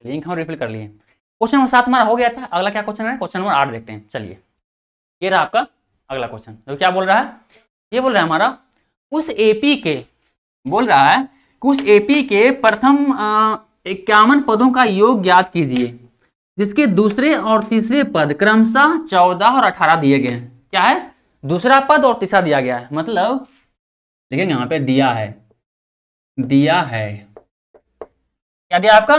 लिंक हम रिफिल कर लिए, क्वेश्चन नंबर 7 हमारा हो गया था, अगला क्या क्वेश्चन है क्वेश्चन नंबर 8 देखते हैं। चलिए ये रहा आपका अगला क्वेश्चन तो क्या बोल रहा है, ये बोल रहा है हमारा उस एपी के, बोल रहा है कि उस एपी के प्रथम 51 पदों का योग ज्ञात कीजिए जिसके दूसरे और तीसरे पद क्रमशः 14 और 18 दिए गए हैं। क्या है, दूसरा पद और तीसरा दिया गया है, मतलब देखिए यहाँ पे दिया है क्या दिया आपका,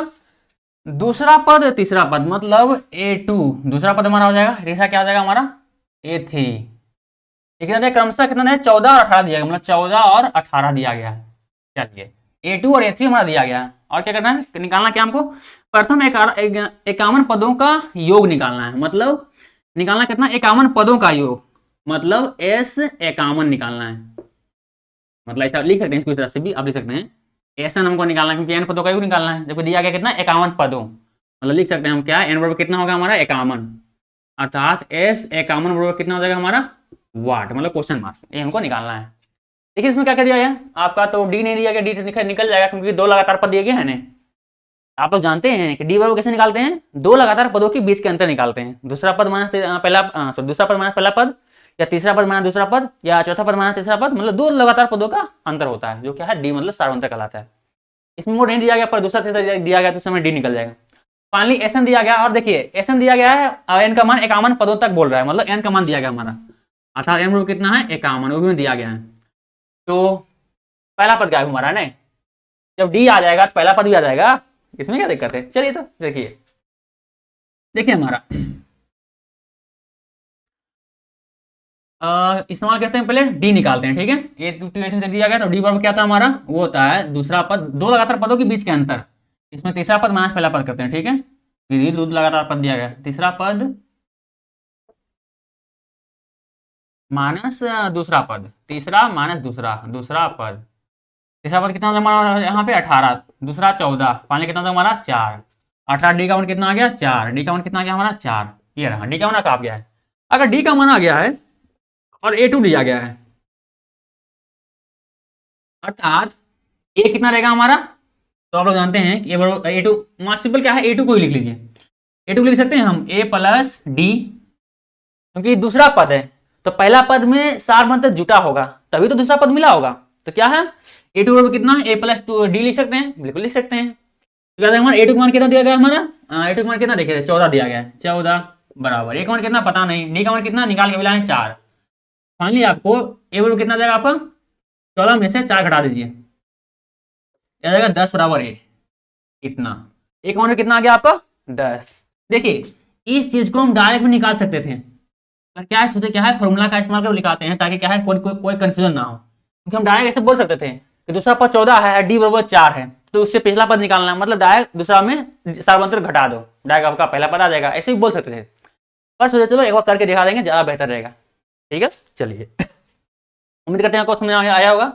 दूसरा पद तीसरा पद, मतलब A2 दूसरा पद हमारा हो जाएगा, तीसरा क्या हो जाएगा हमारा A3। कितना दिया क्रमशः, कितना दिया 14 और 18 दिया गया, मतलब 14 और 18 दिया गया। चलिए A2 और A3 हमारा दिया गया, और क्या करना है, निकालना क्या हमको, प्रथम 51 पदों का योग निकालना है, मतलब निकालना कितना 51 पदों का योग, मतलब S51 निकालना है। मतलब ऐसा लिख सकते हैं इसको, इस तरह से भी आप लिख सकते हैं, ऐसा हमको निकालना है क्योंकि n पदों का योग निकालना है। देखो दिया गया कितना 51 पदों, मतलब लिख सकते हैं हम क्या, n बराबर कितना होगा हमारा 51, अर्थात S51 बराबर कितना हो जाएगा हमारा वाट, मतलब क्वेश्चन मार्क, ये हमको निकालना है। देखिए इसमें क्या क्या दिया गया आपका, तो डी नहीं दिया गया, डी निकल जाएगा क्योंकि 2 लगातार पद दिए गए हैं ना। आप लोग जानते हैं कि डी बराबर कैसे निकालते हैं, 2 लगातार पदों के बीच के अंतर निकालते हैं, दूसरा पद माइनस पहला पद, या तीसरा पद माइनस दूसरा पद, या चौथा पद माइनस तीसरा पद, मतलब 2 लगातार पदों का अंतर होता है, जो क्या है डी मतलब सार्वंतर कहलाता है। इसमें मोड नहीं दिया गया पर दूसरा तीसरा दिया गया तो समय डी निकल जाएगा। फाइनली एसएन दिया गया, और देखिए एसएन दिया गया है, एन का मान 51 पदों तक बोल रहा है, मतलब एन का मान दिया गया हमारा, अर्थात एन कितना है 51, वो भी दिया गया है। तो पहला पद क्या है हमारा नहीं, जब डी आ जाएगा तो पहला पद भी आ जाएगा, इसमें क्या दिक्कत है। चलिए तो देखिए हमारा इस्तेमाल करते हैं, पहले डी निकालते हैं, ठीक है। A2 दिया गया तो डी बराबर क्या था हमारा, वो होता है दूसरा पद, 2 लगातार पदों के बीच के अंतर, इसमें तीसरा पद माइनस पहला पद करते हैं, ठीक है। फिर 2 लगातार पद दिया गया, तीसरा पद माइनस दूसरा पद, तीसरा माइनस दूसरा पद, तीसरा पद कितना हमारा यहाँ पे 18, दूसरा 14, फाइनली कितना हमारा 4, 18 डी का मान कितना आ गया 4, डी का मान कितना आ गया हमारा 4, ये रहा डी का मान कहा गया है। अगर डी का मान आ गया है और A2 दिया गया है, अर्थात ए कितना रहेगा हमारा, तो आप लोग जानते हैं कि A2 सिंपल क्या है, A2 को ही लिख लीजिए, A2 लिख सकते हैं हम A प्लस डी, क्योंकि दूसरा पद है तो पहला पद में सार मंत्र जुटा होगा तभी तो दूसरा पद मिला होगा, तो क्या है A2 बराबर कितना A प्लस डी लिख सकते हैं, बिल्कुल लिख सकते हैं। तो हमारा A2 का मान कितना दिया गया हमारा, A2 का मान कितना देखिए 14 दिया गया है, 14 बराबर, A का मान कितना पता नहीं, डी का मान कितना निकाल के मिला है 4, फाइनली आपको A बराबर कितना जाएगा आपका 14 में से 4 घटा दीजिए, क्या जाएगा 10 बराबर A, इतना एक मान कितना आ गया आपका 10। देखिए इस चीज को हम डायरेक्ट भी निकाल सकते थे, पर क्या है सोचे क्या है फॉर्मूला का इस्तेमाल कर लिखाते हैं ताकि क्या है कोई कंफ्यूजन ना हो, क्योंकि हम डायरेक्ट ऐसे बोल सकते थे कि दूसरा पद 14 है, डी बराबर 4 है, तो उससे पिछला पद निकालना है, मतलब डायरेक्ट दूसरा में सार्वंतर घटा दो, डायरेक्ट आपका पहला पद आ जाएगा, ऐसे भी बोल सकते थे, पर सोचे चलो एक बार करके दिखा देंगे, ज्यादा बेहतर रहेगा, ठीक है। चलिए उम्मीद करते हैं आपको समझ आया होगा।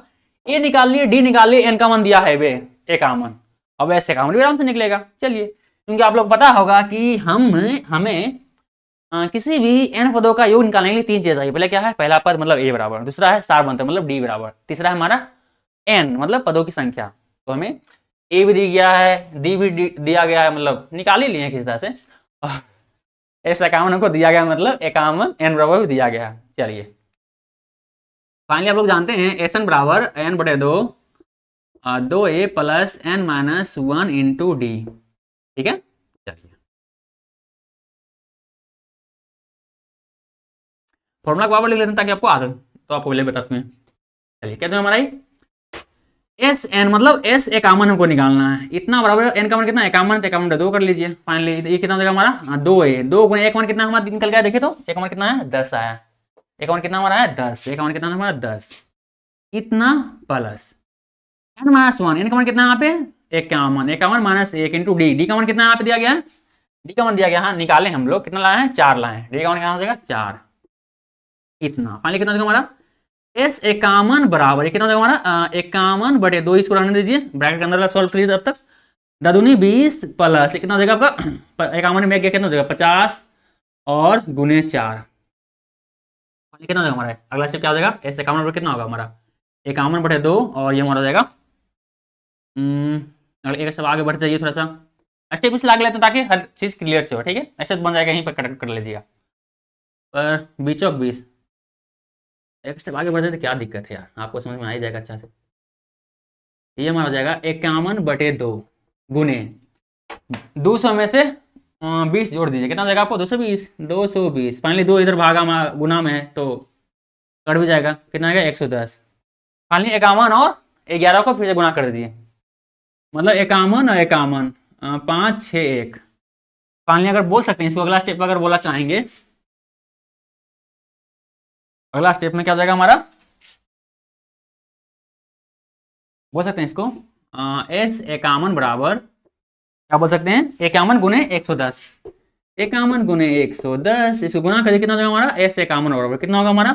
ए निकाल लिए, डी निकाल लिए, एन का मान दिया है वे 51, अब ऐसे काम भी आराम से निकलेगा। चलिए क्योंकि आप लोग पता होगा कि हमें किसी भी n पदों का योग निकालने के लिए 3 चीजें चाहिए, पहले क्या है पहला पद मतलब a बराबर, दूसरा है सारवंतर मतलब d बराबर, तीसरा है हमारा n मतलब पदों की संख्या। तो हमें a भी दिया गया है, d भी दिया गया है, मतलब निकाल ही लिए किसी तरह से, ऐसा 51 हमको दिया गया, मतलब 51 n बराबर भी दिया गया। चलिए फाइनली आप लोग जानते हैं एस एन बराबर n बटे 2 2a plus n minus 1 into D, ठीक है। चलिए फॉर्मूला को आप लिख लेते हैं ताकि आपको आदत, तो आपको पहले बताते हैं। चलिए कहते हैं हमारा एस एन मतलब S 51 हमको निकालना है, इतना बराबर n का मान कितना 51, 51 2 कर लीजिए, फाइनली ये कितना देगा हमारा 2a, 2 गुणे 1 मान कितना हमारा निकल गया, देखिए तो 1 मान कितना है 10 आया, 1 मान कितना हमारा है 10, 1 मान कितना हमारा 10, इतना प्लस n माइनस 1, n का मान कितना यहाँ पे 51, 51 माइनस 1 इंटू डी, डी का मान कितना यहाँ पे दिया गया है, डी का मान दिया गया, हाँ निकाले हम लोग, कितना लाए हैं 4 लाए हैं, डी का मान कितना हो जाएगा 4, इतना फाइनली कितना देगा हमारा S 51 बराबर कितना होगा हमारा 51 बटे 2, इसको रहने दीजिए ब्रैकेट के अंदर सॉल्व करिए तब तक, दूनी 20 प्लस कितना हो जाएगा आपका 51 में कितना हो जाएगा 50 और गुने 4, कितना हो जाएगा हमारा अगला स्टेप क्या हो जाएगा S 51 बटे कितना होगा हमारा 51 बटे 2, और ये हमारा हो जाएगा अगर एक सब आगे बढ़ जाइए थोड़ा सा स्टेप इस लाग लेते हैं ताकि हर चीज़ क्लियर से हो, ठीक है। ऐसे बन जाएगा यहीं पर कर लीजिएगा, पर 20 20 एक स्टेप आगे बढ़ जाए तो क्या दिक्कत है यार, आपको समझ में आ ही जाएगा अच्छा से। ये हमारा हो जाएगा 51/2 गुने 200 में से 20 जोड़ दीजिए, कितना हो जाएगा आपको 220। 220 फाइनली 2 इधर भागा गुना में है तो कट भी जाएगा, कितना आएगा 110। फाइनली 51 और 11 को फिर से गुना कर दीजिए, मतलब 51 और 51 5 6 1। फाइनली अगर बोल सकते हैं इसको, अगला स्टेप अगर बोला चाहेंगे, अगला स्टेप में क्या हो जाएगा हमारा, बोल सकते हैं इसको एस 51 बराबर क्या बोल सकते हैं 51 गुने 110। 51 गुने 110 इसको गुना करिए, कितना हो जाएगा हमारा एस 51 बराबर कितना होगा हमारा,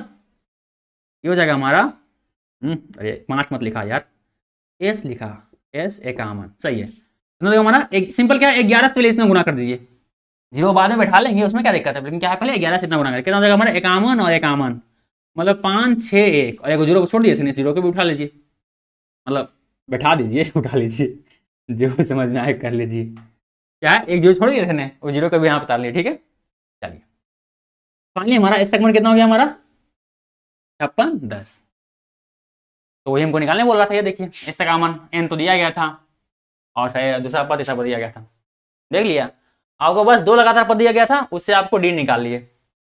ये हो जाएगा हमारा अरे 5 मत लिखा यार, एस लिखा, एस 51 सही है। कितना हो जाएगा हमारा, एक सिंपल क्या है 11 से पहले इतना गुना कर दीजिए, जीरो बाद में बैठा लेंगे उसमें क्या दिक्कत है, लेकिन क्या है पहले 11 से इतना गुना करें, कितना हो जाएगा हमारा 51 और 51 मतलब 5 6 1 और एक जीरो को छोड़ दिए थे, जीरो को भी उठा लीजिए, मतलब बैठा दीजिए उठा लीजिए जो समझ में आए कर लीजिए। क्या है एक जीरो छोड़ दिए थे ना, वो जीरो को भी यहाँ बता लिए, ठीक है। चलिए फाइनली हमारा इस सेगमेंट कितना हो गया हमारा 5610। तो वही हमको निकालने बोल रहा था, ये देखिए इससे कॉमन एन तो दिया गया था और दूसरा पद तीसरा पद दिया गया था, देख लिया आपको, बस 2 लगातार पद दिया गया था, उससे आपको डी निकाल लिए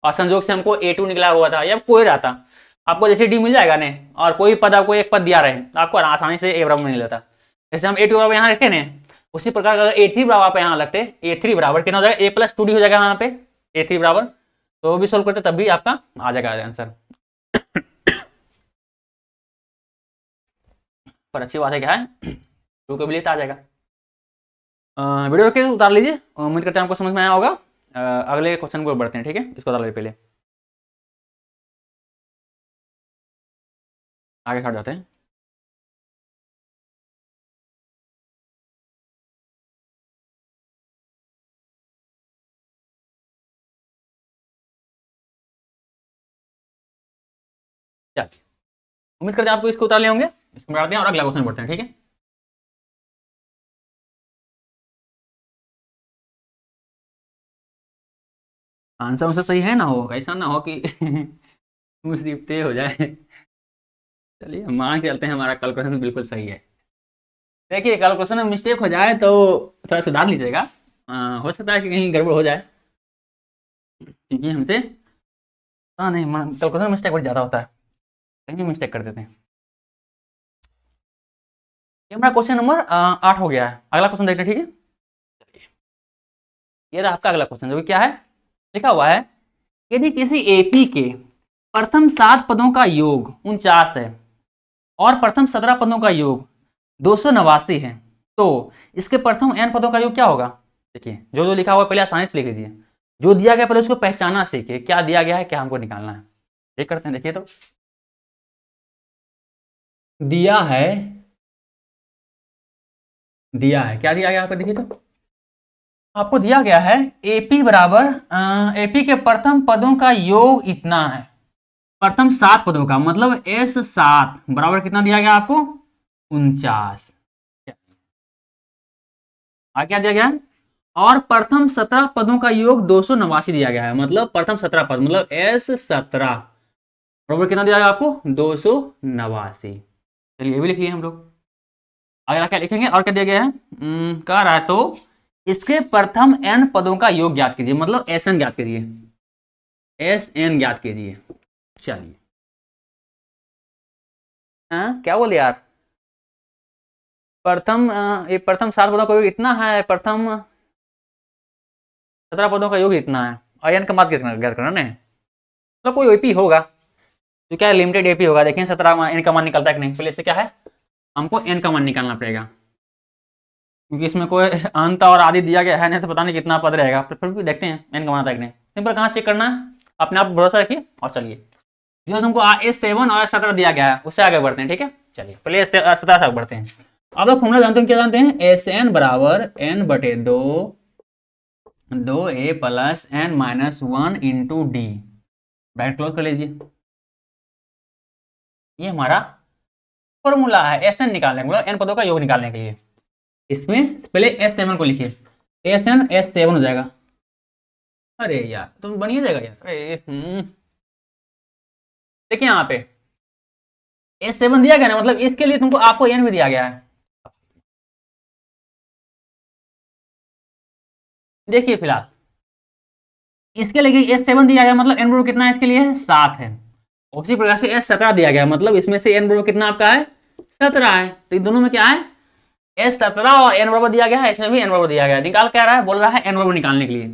और संजोग से हमको A2 निकला हुआ था या कोई रहता, आपको जैसे डी मिल जाएगा ने और कोई पद आपको एक पद दिया रहे तो आपको आसानी से ए बराबर मिल जाता। जैसे हम A2 बराबर यहाँ रखे ने, उसी प्रकार अगर A3 बराबर आप यहाँ लगते, A3 बराबर कितना हो जाएगा A+2D हो जाएगा यहाँ पे, A3 बराबर, तो वो भी सोल्व करते तब भी आपका आ जाएगा आंसर। पर अच्छी बात है क्या है 2 के भी लिए आ जाएगा। वीडियो के उतार लीजिए, उम्मीद करते हैं आपको समझ में आया होगा। अगले क्वेश्चन को बढ़ते हैं, ठीक है, इसको उतार लीजिए पहले, आगे खड़ जाते हैं। चलिए उम्मीद करते हैं आपको इसको उतार ले होंगे, इसको बढ़ाते हैं और अगला क्वेश्चन बढ़ते हैं, ठीक है। आंसर उनसे सही है ना हो, ऐसा ना हो कि मुसीबत हो जाए। चलिए मान के चलते हैं हमारा कैलकुलेशन बिल्कुल सही है। देखिए कैलकुलेशन में मिस्टेक हो जाए तो थोड़ा सुधार लीजिएगा, हो सकता है कि कहीं गड़बड़ हो जाए, क्योंकि हमसे हाँ नहीं कैलकुलेशन में मिस्टेक बहुत ज़्यादा होता है, कहीं भी मिस्टेक कर देते हैं। ये हमारा क्वेश्चन नंबर 8 हो गया है, अगला क्वेश्चन देखते हैं, ठीक है। ये रहा आपका अगला क्वेश्चन, जो कि क्या है लिखा हुआ है, यदि किसी एपी के प्रथम 7 पदों का योग 49 है और प्रथम 17 पदों का योग 289 है, तो इसके प्रथम n पदों का योग क्या होगा। देखिए जो जो लिखा हुआ पहले आसानी से लिख लीजिए, जो दिया गया पहले उसको पहचाना सीखिए, क्या दिया गया है क्या हमको निकालना है। ये करते हैं, देखिए तो दिया है, क्या दिया गया यहाँ पे, देखिए तो आपको दिया गया है एपी बराबर एपी के प्रथम पदों का योग इतना है, प्रथम 7 पदों का मतलब S7 बराबर कितना दिया गया आपको 49, क्या दिया गया है, और प्रथम 17 पदों का योग 289 दिया गया है, मतलब प्रथम 17 पद मतलब S17 बराबर कितना दिया गया आपको 289। चलिए ये भी लिख लिए हम लोग, आगे क्या लिखेंगे और क्या दिया गया है, कह रहा है तो इसके प्रथम n पदों का योग ज्ञात कीजिए, मतलब Sn ज्ञात कीजिए, Sn ज्ञात कीजिए। चलिए क्या बोले यार, प्रथम ये प्रथम 7 पदों का योग इतना है, प्रथम 17 पदों का योग इतना है और n का मान ज्ञात करना ना, मतलब कोई एपी होगा तो क्या लिमिटेड एपी होगा, देखिए 17 n का मान निकलता है कि नहीं, पहले से क्या है हमको n का मान निकालना पड़ेगा, क्योंकि इसमें कोई अंत और आदि दिया गया है नहीं तो पता नहीं कितना पद रहेगा, फिर भी देखते हैं n का मान आता है कि नहीं। सिंपल कहाँ चेक करना है, अपने आप भरोसा रखिए और चलिए, जो तुमको S7 और 17 दिया गया है उससे आगे बढ़ते हैं, ठीक है। चलिए पहले 17 से आगे बढ़ते हैं। आप लोग फॉर्मूला जानते हैं, क्या जानते हैं, Sn बराबर n/2 2a + n-1 × d, bracket close कर लीजिए, ये हमारा फॉर्मूला है Sn निकालने के लिए, n पदों का योग निकालने के लिए। इसमें पहले S7 को लिखिए, Sn S7 हो जाएगा, अरे यार तुम बनिए जाएगा यार, अरे देखिए यहाँ पे S7 दिया गया ना, मतलब इसके लिए तुमको आपको n भी दिया गया है। देखिए फिलहाल इसके लिए S7 दिया गया, मतलब n बराबर कितना है इसके लिए 7 है। उसी प्रकार से S17 दिया गया, मतलब इसमें से n बराबर कितना आपका है 17 है। तो इन दोनों में क्या है S17 और n बराबर दिया गया है, इसमें भी n बराबर दिया गया है। निकाल क्या रहा है, बोल रहा है n बराबर निकालने के लिए।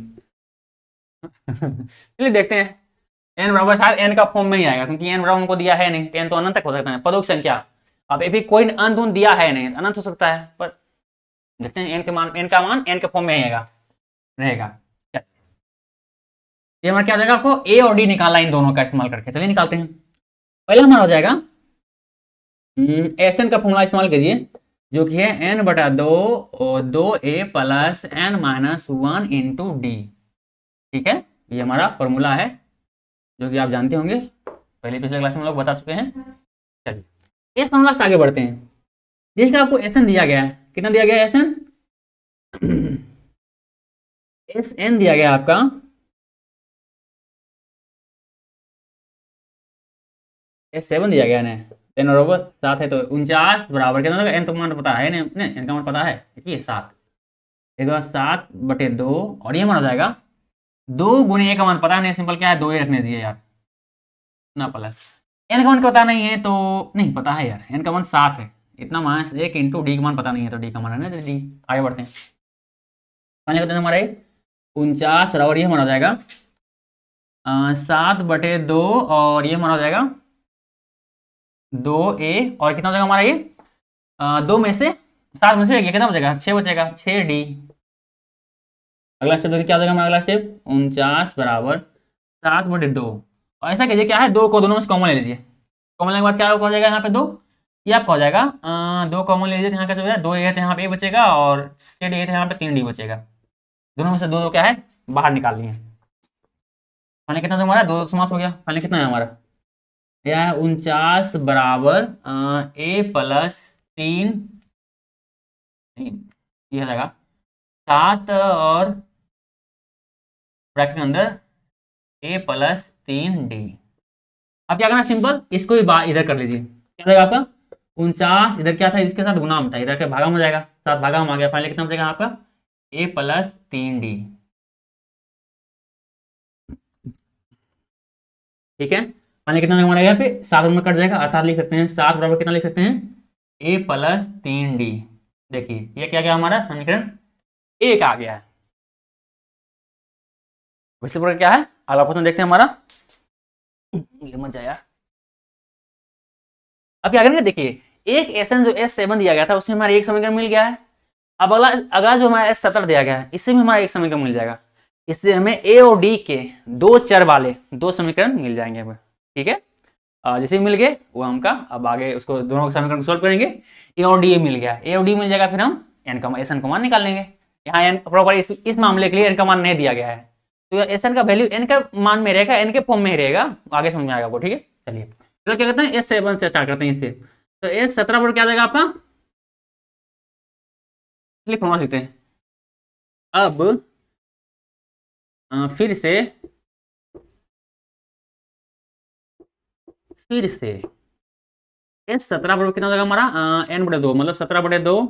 चलिए देखते हैं n बराबर शायद n का फॉर्म में ही आएगा, क्योंकि n बराबर हमको दिया है नहीं, 10 तो अनंत तक हो सकता है पदों की संख्या। अब ये भी कोई अंत उन दिया है नहीं, अनंत हो सकता है, पर देखते हैं n का मान n के फॉर्म में आएगा रहेगा। ये हमारा क्या हो जाएगा, आपको a और d निकालना इन दोनों का इस्तेमाल करके। चलिए निकालते हैं। पहले हमारा हो जाएगा एस एन का फॉर्मूला इस्तेमाल कीजिए, जो कि है n बटा 2 और 2a plus n minus 1 into D. ठीक है, ये हमारा फॉर्मूला है जो कि आप जानते होंगे, पहले पिछले क्लास में हम लोग बता चुके हैं। चलिए इस फॉर्मूला से आगे बढ़ते हैं। देखिए आपको एस एन दिया गया है, कितना दिया गया है एस एन एस एन दिया गया आपका S7 दिया गया ना, टेन बराबर 7 है, तो 49 बराबर कितना होगा, n तो मान पता है ना, n का मान पता है, देखिए 7, एक बार 7/2 और ये मान हो जाएगा 2 गुने a का मान पता नहीं, सिंपल क्या है 2 a रखने दिए यार ना, प्लस n का मान पता नहीं है तो नहीं पता है यार, n का मान 7 है, इतना माइनस 1 इंटू डी का मान पता नहीं है, तो डी का मान है ना डी। आगे बढ़ते हैं, हमारे 49 बराबर ये मान हो जाएगा 7/2 और ये मान हो जाएगा 2a और कितना हो जाएगा हमारा ये 2 में से 7 में से कितना बचेगा 6 बचेगा 6d। अगला स्टेप देखिए क्या हो जाएगा हमारा अगला स्टेप 49 बराबर 7/2 और ऐसा कीजिए क्या है 2 को दोनों में से कॉमन ले लीजिए, कॉमन लेने के बाद क्या हो जाएगा यहाँ पे 2, ये आपका हो जाएगा 2 कॉमन ले लीजिए, यहाँ का जो है 2 a है तो यहाँ पे a बचेगा और 6d है तो यहाँ पे 3d बचेगा, दोनों में से दो क्या है बाहर निकाल लिए। फाइनली कितना हमारा 2 समाप्त हो गया। फाइनली कितना है हमारा यह है 49 बराबर a प्लस 3 ये हो जाएगा 7 और ब्रैकेट के अंदर a प्लस 3d। अब क्या करना सिंपल इसको ही इधर कर लीजिए, क्या हो जाएगा आपका 49 इधर क्या था इसके साथ गुना में था, इधर के भागा में हो जाएगा 7 भागा में आ गया। फाइनली कितना बचेगा आपका a प्लस 3d। ठीक है, फाइनली कितना हमारा यहाँ पे 7 में कट जाएगा, अर्थात लिख सकते हैं 7 बराबर कितना लिख सकते हैं a प्लस 3d। देखिए ये क्या गया हमारा समीकरण एक आ गया है। वैसे प्रकार क्या है अगला क्वेश्चन देखते हैं हमारा, ये मत जाए यार। अब क्या करेंगे देखिए एक एसएन जो S7 दिया गया था उससे हमारा एक समीकरण मिल गया है। अब अगला जो हमारा S17 दिया गया है इससे भी हमारा एक समीकरण मिल जाएगा, इससे हमें a और d के 2 चर वाले 2 समीकरण मिल जाएंगे। ठीक है, जैसे मिल गए वो हमका अब आगे उसको दोनों के समीकरण सोल्व करेंगे। a और d मिल गया, a और d मिल जाएगा, फिर हम एन का मान निकाल लेंगे। यहाँ एन प्रॉपर इस मामले के लिए एन का मान नहीं दिया गया है, तो एस एन का वैल्यू एन का मान में रहेगा, एन के फॉर्म में ही रहेगा, आगे समझ में आएगा आपको। ठीक है, चलिए तो क्या करते हैं S7 से स्टार्ट करते हैं इससे। तो S17 पर क्या आ जाएगा आपका, चलिए फॉर्मूला लिखते हैं। अब फिर से S17 बराबर कितना हो जाएगा हमारा n/2, मतलब 17/2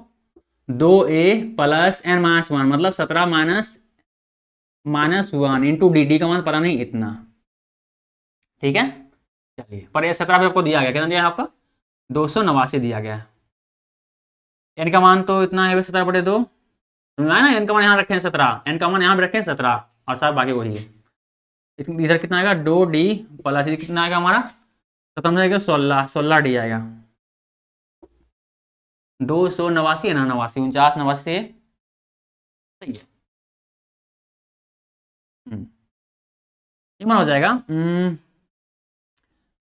2a प्लस n माइनस 1 मतलब 17 माइनस 1 इंटू डी का मान पता नहीं इतना। ठीक है, चलिए पर ये 17 आपको दिया गया, कितना दिया है आपका 289 दिया गया। एन का मान तो इतना है 17/2 ना, एन का मान यहाँ रखे हैं 17, एन का मान यहाँ भी रखे हैं 17 और सब आगे वही है। इधर कितना आएगा 2d प्लस कितना आएगा हमारा खत्म जाएगा 16d आएगा 289 है ना 89 49 से सही है। ये मान हो जाएगा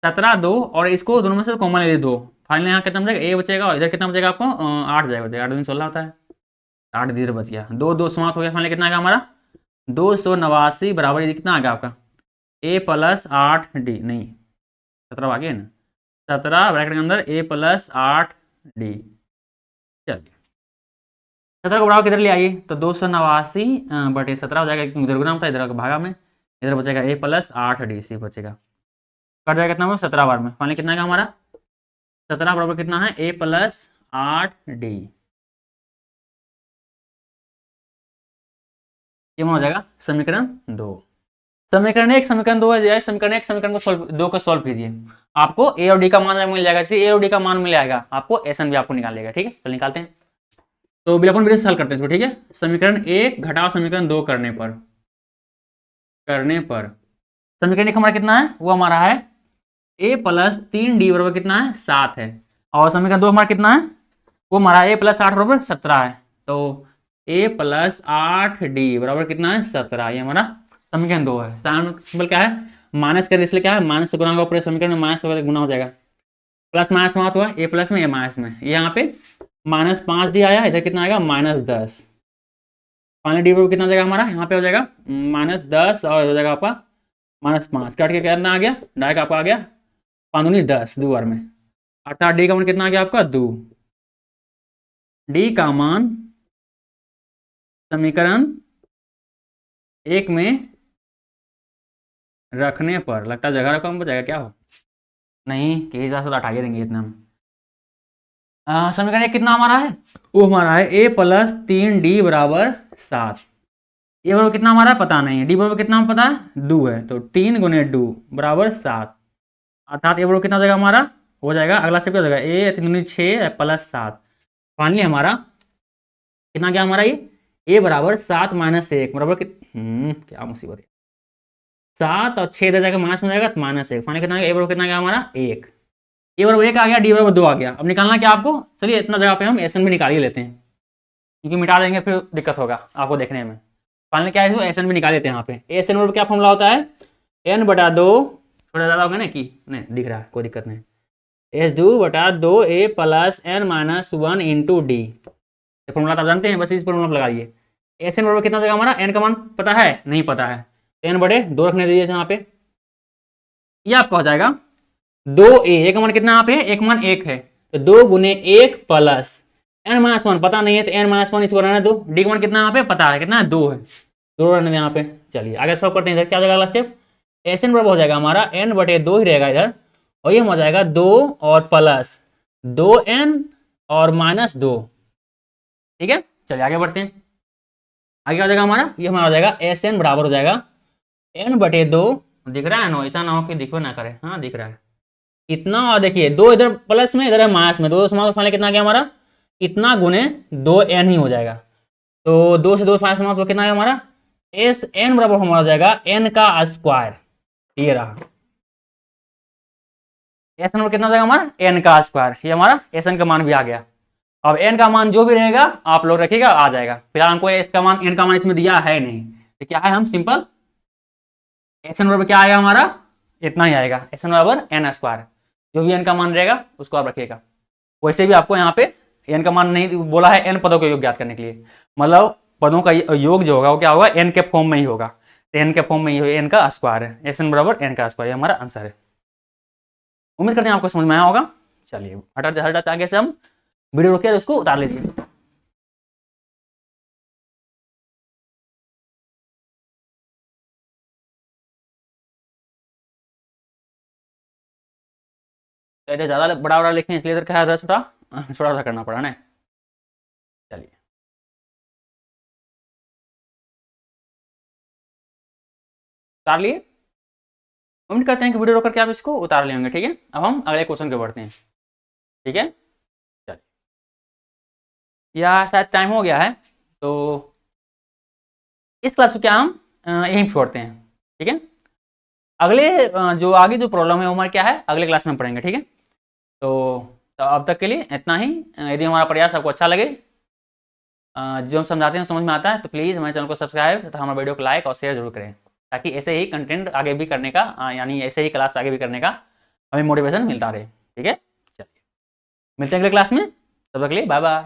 17 2 और इसको दोनों में से कॉमन ले 2, फाइनल यहाँ कितना बचेगा a बचेगा और इधर कितना बचेगा आपको 8 जाएगा, 8 दूनी 16 होता है, 8 धीरे बच गया, 2 2 समाप्त हो गया। फाइनल कितना आएगा हमारा 289 बराबर ये कितना आ गया आपका a प्लस 8d, नहीं 17 आगे है ना, 17 ब्रैकेट के अंदर a प्लस 8d। चलिए 17 को बराबर किधर ले आइए तो 289/17 हो जाएगा, क्योंकि इधर गुना था, इधर भागा में, इधर बचेगा a प्लस 8d सी बचेगा। कट जाएगा कितना, 17 बार में। फाइनली कितना है हमारा, 17 बराबर कितना है, a प्लस 8d। ये हो जाएगा समीकरण 2। समीकरण 1 समीकरण 2 है, समीकरण 1 समीकरण को सोल्व, 2 को सोल्व कीजिए, आपको a और d का मान मिल जाएगा। जैसे a और d का मान मिल जाएगा आपको SN भी आपको निकाल लेगा। ठीक है, चलो निकालते हैं। तो भी अपन विधि से हल करते हैं इसको। ठीक है, समीकरण 1 घटाओ समीकरण 2 करने पर समीकरण 1 हमारा कितना है, वो हमारा है a प्लस 3d बराबर कितना है, 7 है। और समीकरण 2 हमारा कितना है, वो हमारा a प्लस 8 बराबर 17 है। तो a प्लस 8d बराबर कितना है, 17। ये हमारा समीकरण 2 है। सिंपल क्या है, माइनस कर, इसलिए क्या है, माइनस से गुना होगा, पूरे समीकरण में माइनस होगा तो गुना हो जाएगा। प्लस माइनस समाप्त हुआ, a प्लस में a माइनस में, यहाँ पे -5d आया, इधर कितना आएगा, -10। फाइनल डी बराबर कितना हो जाएगा हमारा, यहाँ पे हो जाएगा -10 और हो जाएगा आपका -5, काट के कितना आ गया, डायरेक्ट आपका आ गया 5 दूनी 10, 2 बार में, अर्थात डी का मान कितना आ गया आपका 2। डी का मान समीकरण 1 में रखने पर, लगता है जगह कम बचाएगा, क्या हो, नहीं के हिसाब से तो हटाइए देंगे इतना में। समीकरण 1 कितना हमारा है, वो हमारा है a प्लस 3d बराबर 7। ये बराबर कितना हमारा पता नहीं है, डी बराबर कितना पता है, 2 है, तो 3 गुने 2 बराबर 7, अर्थात ये बराबर कितना हो जाएगा हमारा, हो जाएगा अगला स्टेप क्या हो जाएगा, a 3 6 प्लस 7। फाइनली हमारा कितना गया हमारा, ये a बराबर 7 माइनस 1 बराबर क्या मुसीबत है, 7 और 6 इधर जाकर माइनस में जाएगा तो -1। फाइनली कितना गया, a बराबर कितना गया हमारा 1। ए बराबर 1 आ गया, डी बराबर 2 आ गया। अब निकालना क्या आपको, चलिए इतना जगह पे हम SN भी निकाल ही लेते हैं, क्योंकि मिटा देंगे फिर दिक्कत होगा आपको देखने में। फाइनल क्या है, SN भी निकाल लेते हैं। यहाँ पे SN बराबर क्या फॉर्मूला होता है, n/2, थोड़ा ज़्यादा होगा ना कि नहीं दिख रहा है, कोई दिक्कत नहीं, S2/2a plus n-1 into D. ये फॉर्मूला तो आप जानते हैं, बस इस फॉर्मूला पर लगाइए। SN बराबर कितना होगा हमारा, n का मान पता है, नहीं पता है, n/2 रखने दीजिए यहाँ पे, ये आपका हो जाएगा 2a का मान कितना यहाँ पे, एक मान 1 है, तो 2 गुने 1 प्लस n-1 पता नहीं है, तो n-1 इसको रहने दो। डी का मान कितना यहाँ पे पता है, कितना है 2 है, 2 रहने दो यहाँ पे। चलिए आगे सॉल्व करते हैं। इधर क्या हो जाएगा अगला स्टेप, SN बराबर हो जाएगा हमारा n/2 ही रहेगा इधर, और ये हो जाएगा 2 और प्लस 2n और -2। ठीक है, चलिए आगे बढ़ते हैं। आगे क्या हो जाएगा हमारा, ये हमारा हो जाएगा SN बराबर हो जाएगा n/2, दिख रहा है ना, ऐसा ना हो कि दिखो ना करे, हाँ दिख रहा है इतना, और देखिए 2 इधर प्लस में, इधर है माइनस में, 2 समाप्त फाइनल कितना गया हमारा, इतना गुने 2n ही हो जाएगा। तो 2 से 2 फाइनल समाप्त तो कितना गया हमारा, SN बराबर हमारा हो जाएगा n का स्क्वायर। ये रहा SN बराबर कितना हो जाएगा हमारा, n का स्क्वायर। ये हमारा SN का मान भी आ गया। अब n का मान जो भी रहेगा आप लोग रखिएगा, आ जाएगा। फिलहाल हमको इसका मान, n का मान इसमें दिया है नहीं, तो क्या है, हम सिंपल SN बराबर क्या आएगा हमारा, इतना ही आएगा, SN बराबर n स्क्वायर। जो भी n का मान रहेगा उसको आप रखिएगा। वैसे भी आपको यहाँ पे n का मान नहीं बोला है, n पदों का योग ज्ञात करने के लिए, मतलब पदों का योग जो होगा वो क्या होगा, n के फॉर्म में ही होगा, तो n के फॉर्म में ही n का स्क्वायर है, SN बराबर n का स्क्वायर, ये हमारा आंसर है। उम्मीद करते हैं आपको समझ में आया होगा। चलिए हटाते आगे से हम वीडियो रोकिए, उसको उतार लीजिए। इधर ज्यादा बड़ा लिखें इसलिए इधर क्या है, छोटा छोटा करना पड़ा ना। चलिए उतार लिए, उम्मीद करते हैं कि वीडियो रोक करके आप इसको उतार लेंगे। ठीक है, अब हम अगले क्वेश्चन पे बढ़ते हैं। ठीक है, चलिए या शायद टाइम हो गया है, तो इस क्लास को क्या हम यहीं छोड़ते हैं। ठीक है, अगले जो आगे जो प्रॉब्लम है वो हमारा क्या है, अगले क्लास में पढ़ेंगे। ठीक है, तो अब तक के लिए इतना ही। यदि हमारा प्रयास आपको अच्छा लगे, जो हम समझाते हैं समझ में आता है, तो प्लीज़ हमारे चैनल को सब्सक्राइब तथा हमारे वीडियो को लाइक और शेयर जरूर करें, ताकि ऐसे ही कंटेंट आगे भी करने का, यानी ऐसे ही क्लास आगे भी करने का हमें मोटिवेशन मिलता रहे। ठीक है, चलिए मिलते हैं अगले क्लास में, तब तक के लिए बाय बाय।